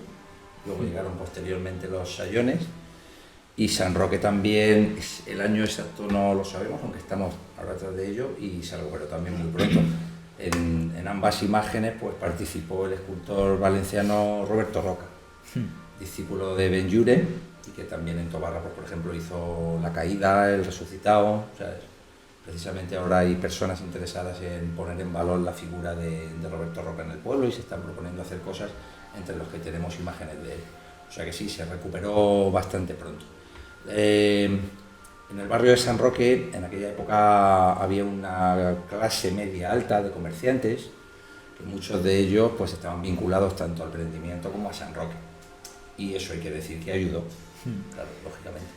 luego llegaron posteriormente los sayones, y San Roque también, el año exacto no lo sabemos, aunque estamos ahora atrás de ello, y se recuperó también muy pronto. En ambas imágenes pues participó el escultor valenciano Roberto Roca, discípulo de Benlliure, y que también en Tobarra, pues, por ejemplo, hizo La Caída, El Resucitado. O sea, precisamente ahora hay personas interesadas en poner en valor la figura de Roberto Roca en el pueblo y se están proponiendo hacer cosas entre los que tenemos imágenes de él. O sea que sí, se recuperó bastante pronto. En el barrio de San Roque, en aquella época había una clase media alta de comerciantes, que muchos de ellos pues estaban vinculados tanto al prendimiento como a San Roque. Y eso hay que decir que ayudó, claro, lógicamente,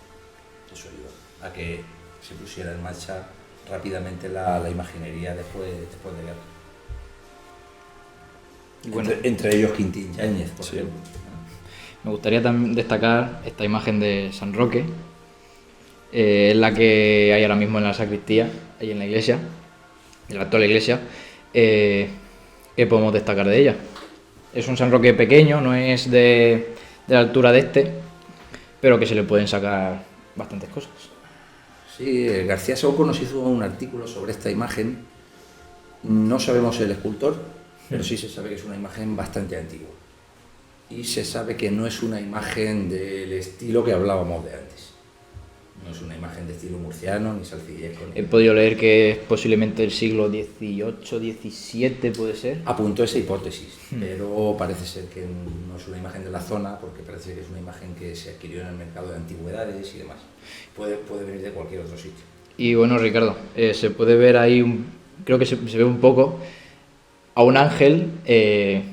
eso ayudó a que se pusiera en marcha rápidamente la imaginería después de guerra. Bueno, entre ellos Quintín Yáñez, por ejemplo. Me gustaría también destacar esta imagen de San Roque, es la que hay ahora mismo en la sacristía, ahí en la iglesia, en la actual iglesia. ¿Qué podemos destacar de ella? Es un San Roque pequeño, no es de la altura de este, pero que se le pueden sacar bastantes cosas. Sí, García Souco nos hizo un artículo sobre esta imagen. No sabemos el escultor, pero sí se sabe que es una imagen bastante antigua. Y se sabe que no es una imagen del estilo que hablábamos de antes. No es una imagen de estilo murciano ni salcillesco. He podido leer que es posiblemente del siglo XVIII, XVII, puede ser. Apuntó esa hipótesis, pero parece ser que no es una imagen de la zona, porque parece que es una imagen que se adquirió en el mercado de antigüedades y demás. Puede venir de cualquier otro sitio. Y bueno, Ricardo, se puede ver ahí, creo que se ve un poco, a un ángel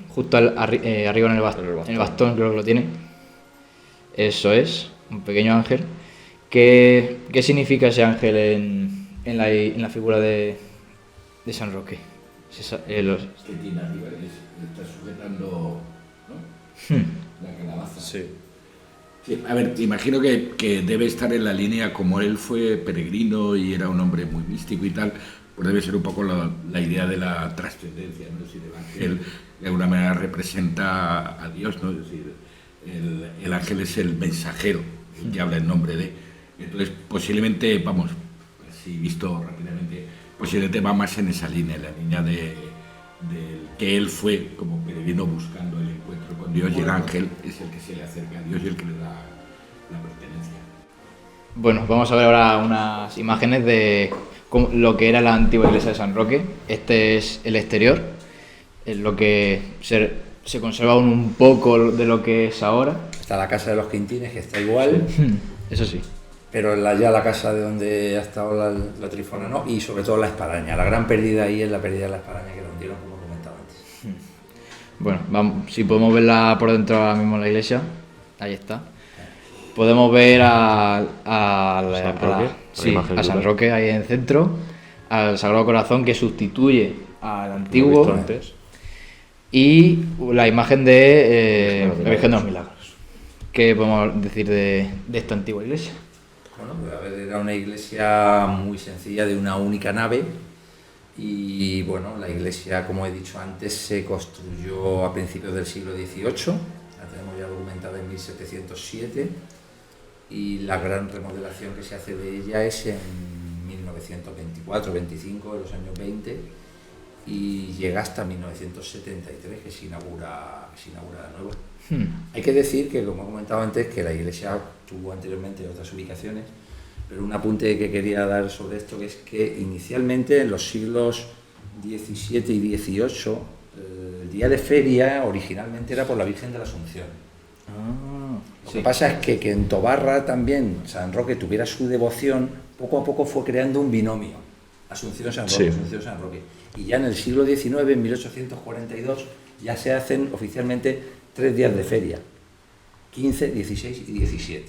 justo arriba en el bastón, creo que lo tiene. Eso es, un pequeño ángel. ¿Qué significa ese ángel en la figura de San Roque? Que tiene arriba, está sujetando, ¿no? La calabaza. Sí. Sí, a ver, imagino que debe estar en la línea, como él fue peregrino y era un hombre muy místico y tal, pues debe ser un poco la idea de la trascendencia, ¿no? Es decir, el ángel de alguna manera representa a Dios, ¿no? Es decir, el ángel es el mensajero, el que habla en nombre de. Entonces, posiblemente, vamos, así visto rápidamente, posiblemente va más en esa línea, en la línea de que él fue como peregrino buscando el encuentro con Dios y el ángel es el que se le acerca a Dios y el que le da la pertenencia. Bueno, vamos a ver ahora unas imágenes de lo que era la antigua iglesia de San Roque. Este es el exterior, es lo que se conserva aún un poco de lo que es ahora. Está la casa de los Quintines, que está igual, Eso sí. pero ya la casa de donde ha estado la Trifona, ¿no? Y sobre todo la espadaña. La gran pérdida ahí es la pérdida de la espadaña, que la hundieron, como comentaba antes. Bueno, vamos, si podemos verla por dentro ahora mismo en la iglesia, ahí está. Podemos ver a San Roque ahí en el centro, al Sagrado Corazón que sustituye al antiguo, y la imagen de la Virgen de los Milagros. ¿Qué podemos decir de esta antigua iglesia? Bueno, pues a ver, era una iglesia muy sencilla, de una única nave, y bueno, la iglesia, como he dicho antes, se construyó a principios del siglo XVIII, la tenemos ya documentada en 1707, y la gran remodelación que se hace de ella es en 1924, 25, en los años 20, y llega hasta 1973, que se inaugura la nueva. Hay que decir que, como he comentado antes, que la iglesia tuvo anteriormente otras ubicaciones, pero un apunte que quería dar sobre esto, que es que inicialmente en los siglos XVII y XVIII, el día de feria originalmente era por la Virgen de la Asunción. Lo que pasa es que en Tobarra también San Roque tuviera su devoción, poco a poco fue creando un binomio, Asunción-San Roque, Asunción-San Roque. Y ya en el siglo XIX, en 1842, ya se hacen oficialmente 3 días de feria, 15, 16 y 17.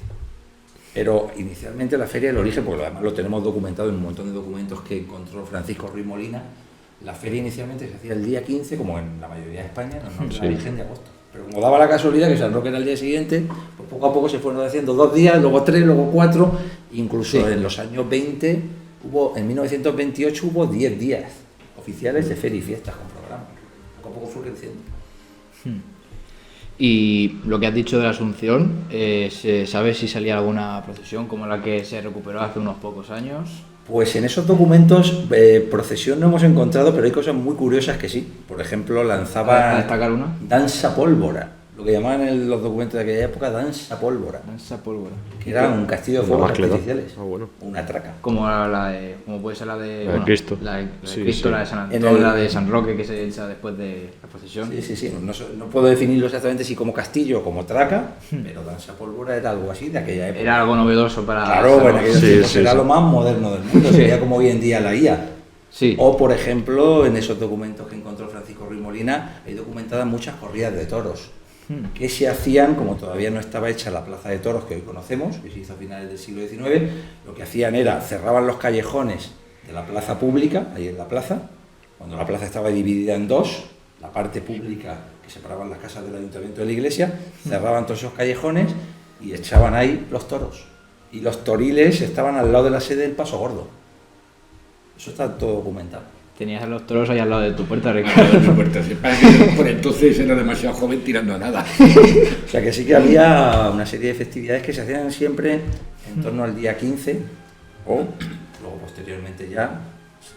Pero inicialmente la feria, el origen, porque además lo tenemos documentado en un montón de documentos que encontró Francisco Ruiz Molina, la feria inicialmente se hacía el día 15, como en la mayoría de España, normalmente la Virgen de agosto. Pero como daba la casualidad que San Roque era el día siguiente, pues poco a poco se fueron haciendo 2 días, luego 3, luego 4, incluso en los años 20, en 1928 hubo 10 días oficiales de feria y fiestas con programas. Poco a poco fue creciendo. Y lo que has dicho de la Asunción, ¿se sabe si salía alguna procesión como la que se recuperó hace unos pocos años? Pues en esos documentos, procesión no hemos encontrado, pero hay cosas muy curiosas que sí. Por ejemplo, lanzaba destacar una? danza pólvora, lo que llamaban en los documentos de aquella época danza pólvora. Danza pólvora. Que era un castillo de fuegos artificiales. Bueno. Una traca. Como puede ser la de Cristo. La de Sí, Cristo, sí. la de San Antón, la de San Roque, que se echa después de la procesión. Sí. No puedo definirlo exactamente si como castillo o como traca, pero danza pólvora era algo así de aquella época. Era algo novedoso para... Claro, bueno, aquellos tiempos era sí. lo más moderno del mundo, sería como hoy en día la IA. Sí. O, por ejemplo, en esos documentos que encontró Francisco Ruiz Molina, hay documentadas muchas corridas de toros, que se hacían, como todavía no estaba hecha la plaza de toros que hoy conocemos, que se hizo a finales del siglo XIX, lo que hacían era, cerraban los callejones de la plaza pública, ahí en la plaza, cuando la plaza estaba dividida en dos, la parte pública que separaban las casas del ayuntamiento de la iglesia, cerraban todos esos callejones y echaban ahí los toros. Y los toriles estaban al lado de la sede del Paso Gordo. Eso está todo documentado. Tenías a los toros ahí al lado de tu puerta, Ah, Ricardo. no, puerta, sí. Para que yo por entonces era demasiado joven tirando a nada. O sea que sí que había una serie de festividades que se hacían siempre en torno al día 15 o luego posteriormente ya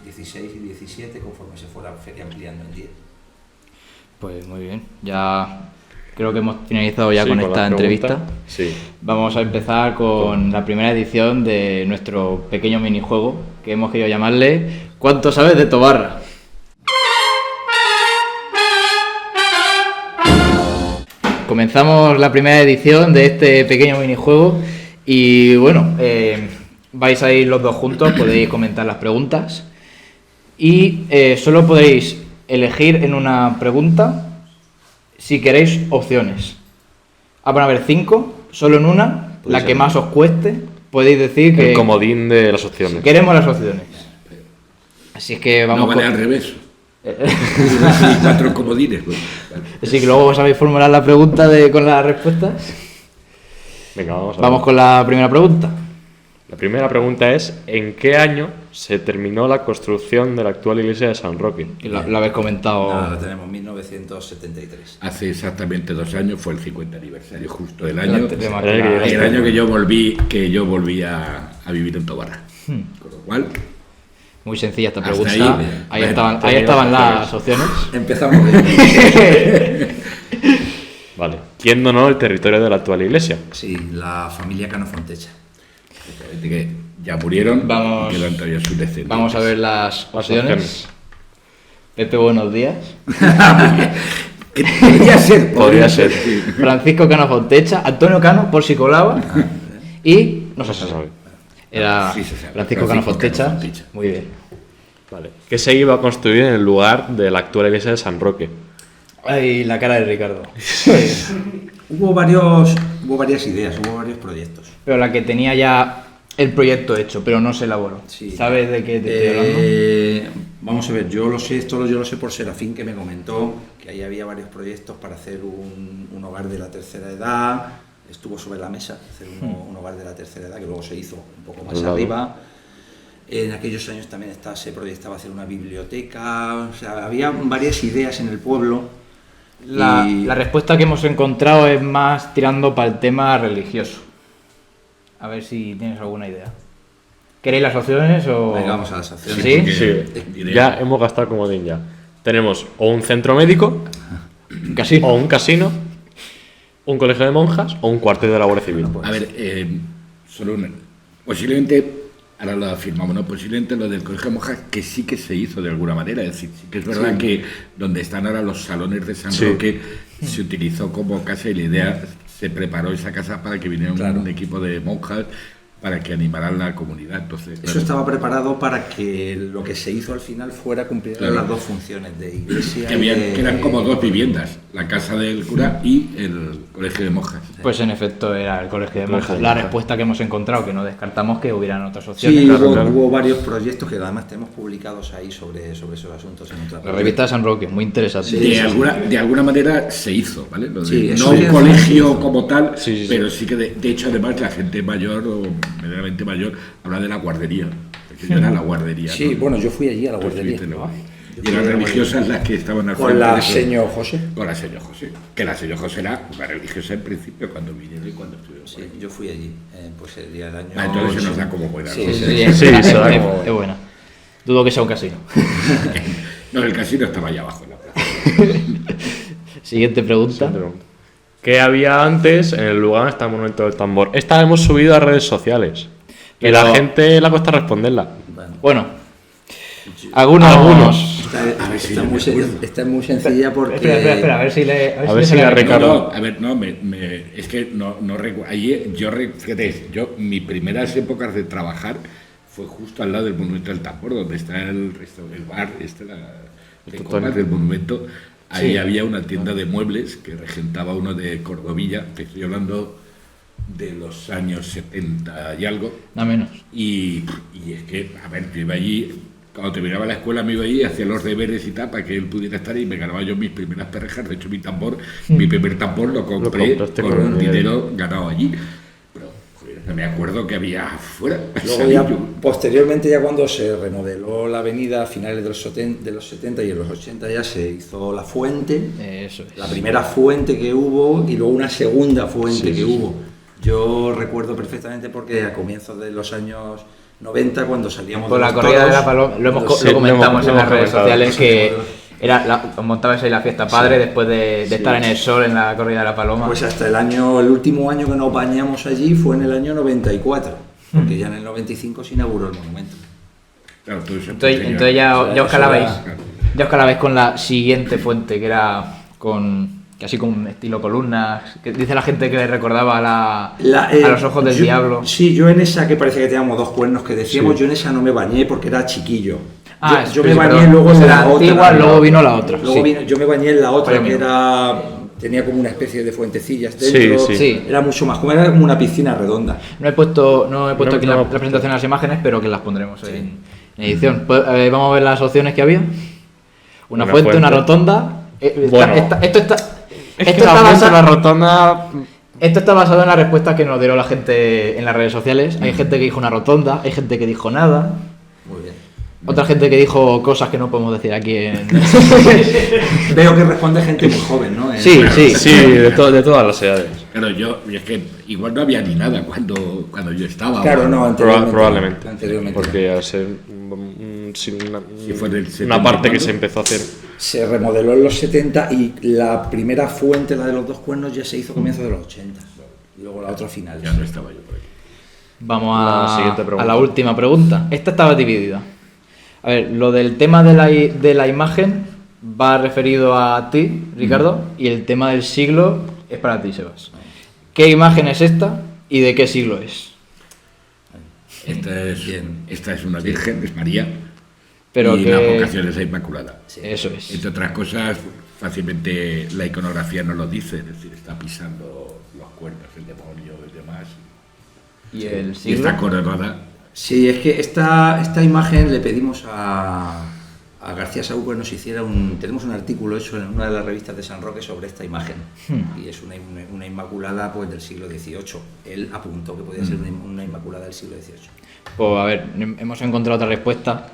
16 y 17 conforme se fue la feria ampliando en 10. Pues muy bien, ya creo que hemos finalizado ya Sí, con con esta las entrevista. preguntas. Sí. Vamos a empezar con la primera edición de nuestro pequeño minijuego que hemos querido llamarle ¿Cuánto sabes de Tobarra? Comenzamos la primera edición de este pequeño minijuego y bueno, vais a ir los dos juntos, podéis comentar las preguntas y solo podéis elegir en una pregunta si queréis opciones. Van a haber 5, solo en una, Puede la ser. que más os cueste, podéis decir que El comodín de las opciones. queremos las opciones. Así es que vamos No vale con- al revés. Sí, 4 comodines. Pues. Vale. Así que luego sabéis formular la pregunta con las respuestas. Venga, vamos a Vamos ver. con la primera pregunta. La primera pregunta es: ¿en qué año se terminó la construcción de la actual iglesia de San Roque? Y lo habéis comentado. Nada, lo tenemos 1973. Hace exactamente 2 años fue el 50 aniversario justo del año. Te tengo aquí El la- que El año que yo volví a vivir en Tobarra. Con lo cual, Muy sencilla esta Hasta pregunta. ahí, Ahí, bien. estaban Tenéis las las opciones. Empezamos bien. Vale, Vale. ¿Quién donó el territorio de la actual iglesia? Sí, la familia Cano Fontecha. Que ya murieron Vamos- y quedan todavía sus descendientes. Vamos a ver las opciones. opciones. Pepe, buenos días. Que podría ser. Podría ser. sí. Francisco Cano Fontecha, Antonio Cano, por si colaba. Y no se se sabe. sabe. Era Sí se sabe. Francisco Cano Francisco Cano Fontecha. Fontecha. Muy bien. Vale. ¿Qué se iba a construir en el lugar de la actual iglesia de San Roque? Ay, la cara de Ricardo. Hubo varias ideas, hubo varios proyectos. Pero la que tenía ya el proyecto hecho, pero no se elaboró. Sí. ¿Sabes de qué te estoy hablando? Vamos a ver, yo lo sé por Serafín, que me comentó que ahí había varios proyectos para hacer un hogar de la tercera edad. Estuvo sobre la mesa hacer un hogar de la tercera edad, que luego se hizo un poco más Al lado. arriba. En aquellos años también se proyectaba hacer una biblioteca. O sea, había varias ideas en el pueblo. La respuesta que hemos encontrado es más tirando para el tema religioso. A ver si tienes alguna idea. ¿Queréis las opciones o...? Venga, vamos a las opciones. ¿Sí? porque- Sí. idea. Ya hemos gastado comodín ya. Tenemos o un centro médico, Casi. o un casino, un colegio de monjas o un cuartel de la Guardia Civil. A ver, solo una. Posiblemente, ahora lo afirmamos, ¿no? Posiblemente lo del Colegio de Monjas, que sí que se hizo de alguna manera. Es decir, sí que es verdad que donde están ahora los salones de San Sí. Roque se utilizó como casa y la idea, se preparó esa casa para que viniera Claro. un equipo de monjas para que animaran la comunidad. Entonces, Eso claro, estaba preparado para que lo que se hizo al final fuera cumplir Claro. las dos funciones de iglesia que, y que eran como dos viviendas, la casa del cura y el colegio de monjas. Pues en efecto era el colegio de Colegio monjas. de La monjas. respuesta que hemos encontrado, que no descartamos que hubieran otras opciones. Sí, Claro. hubo varios proyectos que además tenemos publicados ahí sobre esos asuntos en otra La revista de San Roque, muy interesante. Sí, De alguna manera se hizo, ¿vale? Lo de- Sí, no eso un sí, colegio sí. como tal, Sí, sí, pero sí que de hecho además la gente mayor o medianamente mayor habla de la guardería. Que yo era la guardería. Sí, ¿no? bueno, yo fui allí a la Pues guardería. viste, ¿no? Yo Y fui a eran la religiosas las que estaban al Con frente la de eso. señor José. Con la señor José. Que la señor José era una religiosa en principio cuando vinieron y cuando estuvieron. Sí, yo fui allí, pues el día del año. Entonces se nos da como buena. Sí, ¿no? sí. Sí, es, se da es- como- es buena. Dudo que sea un casino. No, el casino estaba allá abajo en la plaza. Siguiente pregunta. ¿Qué había antes en el lugar donde está el monumento del tambor? Esta la hemos subido a redes sociales. Y Pero- la gente le cuesta responderla. Bueno, algunos. A ver si Está yo muy, me acuerdo. está muy sencilla porque. Espera, a ver si le. A ver si le la sale. Ricardo. No, a ver, no, es que no recuerdo. Allí, fíjate, mis primeras épocas de trabajar fue justo al lado del Monumento del Tambor, donde está el bar, de copas del monumento. Ahí Sí. había una tienda de muebles que regentaba uno de Cordovilla, te estoy hablando de los años 70 y algo. No menos. Y es que, a ver, yo iba allí, cuando terminaba la escuela me iba allí, hacía los deberes y tal, para que él pudiera estar y me ganaba yo mis primeras perrejas. De hecho, mi primer tambor lo compré compraste con con un el dinero ganado allí. Pero, joder, me acuerdo que había afuera. Luego salí ya, yo. posteriormente, ya cuando se remodeló la avenida a finales de los 70 y en los 80 ya se hizo la fuente, Eso es. la primera fuente que hubo y luego una segunda fuente que hubo. Yo recuerdo perfectamente porque a comienzos de los años 90, cuando salíamos Con de la los corrida de toros, la paloma, Sí, lo comentamos lo en las hemos redes comentado. sociales que montabais ahí la fiesta padre después de estar en el sol en la corrida de la paloma. Pues hasta el último año que nos bañamos allí fue en el año 94, porque ya en el 95 se inauguró el monumento. Claro, todo eso Entonces ya os Eso calabais. era- Ya os calabais con la siguiente fuente, que era casi con estilo columnas. Que dice la gente que le recordaba a los ojos del diablo. Sí, yo en esa que parecía que teníamos dos cuernos que decíamos, yo en esa no me bañé porque era chiquillo. Yo me bañé perdón. luego en Era la otra. antigua, luego vino la otra. Luego sí. yo me bañé en la otra Premio. que tenía como una especie de fuentecillas Sí, dentro. sí. Era mucho más, era como una piscina redonda. No he puesto aquí la no. presentación de las imágenes, pero que las pondremos en edición. Pues, vamos a ver las opciones que había. Una Una fuente, una fuente. rotonda. Bueno. Esto está Es esto que está la fuente, basado- la rotonda. Esto está basado en las respuestas que nos dieron la gente en las redes sociales. Hay gente que dijo una rotonda, hay gente que dijo nada, Muy bien. otra gente que dijo cosas que no podemos decir aquí en... Veo que responde gente muy joven, ¿no? Sí, sí. Sí, de todas las edades. Claro, y es que igual no había ni nada cuando yo estaba. Claro, no, anteriormente. Probablemente. Anteriormente. Porque al ser Si fue del una 70 parte que cuándo. se empezó a hacer. Se remodeló en los 70 y la primera fuente, la de los dos cuernos, ya se hizo a comienzos de los 80. Luego la otra a finales. Ya no estaba yo por aquí. Vamos La siguiente pregunta. a la última pregunta. Esta estaba dividida. A ver, lo del tema de la imagen va referido a ti, Ricardo, y el tema del siglo es para ti, Sebas. ¿Qué imagen es esta y de qué siglo es? Esta es una virgen, es María, Pero y que... la vocación es la Inmaculada. Eso es. Entre otras cosas, fácilmente la iconografía nos lo dice, es decir, está pisando los cuernos, el demonio y demás. ¿Y el Y siglo? está coronada. Sí, es que esta imagen le pedimos a García Saúco que nos hiciera tenemos un artículo hecho en una de las revistas de San Roque sobre esta imagen. Y es una inmaculada pues del siglo XVIII. Él apuntó que podía ser una inmaculada del siglo XVIII. Pues a ver, hemos encontrado otra respuesta,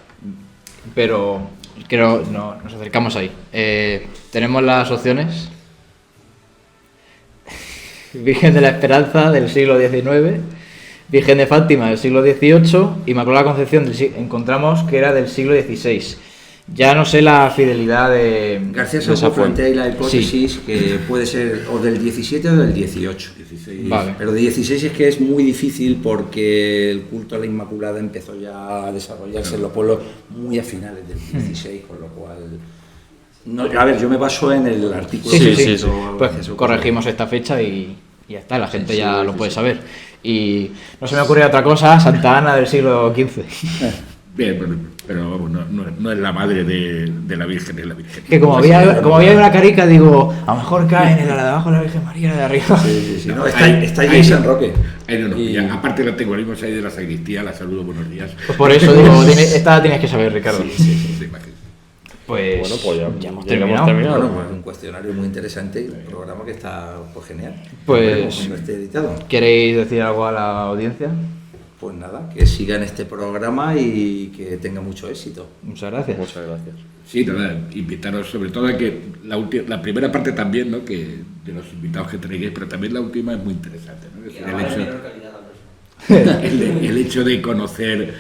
pero creo nos acercamos ahí. Tenemos las opciones. Virgen de la Esperanza del siglo XIX, Virgen de Fátima del siglo XVIII, Inmaculada Concepción encontramos que era del siglo XVI. Ya no sé la fidelidad de García esa Saúco fuente. plantea ahí la hipótesis que puede ser o del 17 o del 18. 16. Vale. Pero de 16 es que es muy difícil porque el culto a la Inmaculada empezó ya a desarrollarse en los pueblos muy a finales del 16, con lo cual... No, a ver, yo me baso en el artículo. Sí, que sí, sí. hizo Pues García Saúco. corregimos esta fecha y ya está, la gente Sí, ya sí, lo sí, puede sí. saber. Y no se me ocurre otra cosa, Santa Ana del siglo XV. Bien, pero vamos, no es la madre de la Virgen, es la Virgen. Que como había una carica, digo, a lo mejor cae en la de abajo la Virgen María, la de arriba. Sí, sí, sí. No, está allí en San Roque. Ahí no, Y- ya, aparte la tengo, venimos ahí de la sacristía, la saludo, buenos días. Pues por eso digo, esta la tienes que saber, Ricardo. Sí, imagínate. Pues, Bueno, pues ya hemos ya hemos terminado. terminado. Bueno, pues un cuestionario muy interesante y un programa que está pues, genial. Pues- Esperemos cuando esté editado. ¿Queréis decir algo a la audiencia? Pues nada, que sigan este programa y que tenga mucho éxito. Muchas gracias. Muchas gracias. Sí, nada, invitaros sobre todo a que la primera parte también, ¿no? Que de los invitados que traigáis, pero también la última es muy interesante, ¿no? Es decir, el hecho de conocer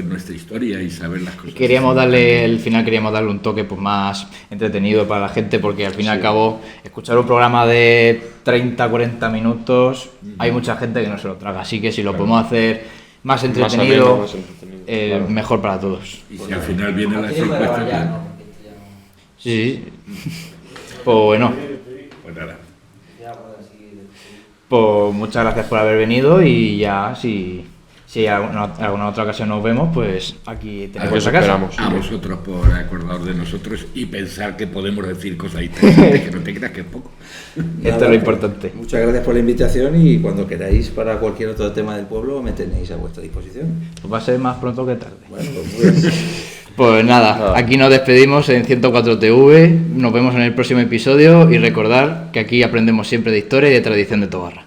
nuestra historia y saber las cosas. Al final queríamos darle un toque pues, más entretenido para la gente, porque al fin y al cabo, escuchar un programa de 30-40 minutos, hay mucha gente que no se lo traga, así que si lo podemos hacer más entretenido, ameno, más entretenido, claro. mejor para todos. Y si al final vienen las encuestas, Sí, pues bueno, pues nada. pues muchas gracias por haber venido y ya si alguna otra ocasión nos vemos, pues aquí tenemos Aquí os vuestra casa. esperamos. A vosotros por acordaros de nosotros y pensar que podemos decir cosas interesantes, que no te creas que es poco. Esto es lo importante. Muchas gracias por la invitación y cuando queráis para cualquier otro tema del pueblo me tenéis a vuestra disposición. Pues va a ser más pronto que tarde. Bueno, pues muy bien. Pues nada, aquí nos despedimos en 104 TV, nos vemos en el próximo episodio y recordar que aquí aprendemos siempre de historia y de tradición de Tobarra.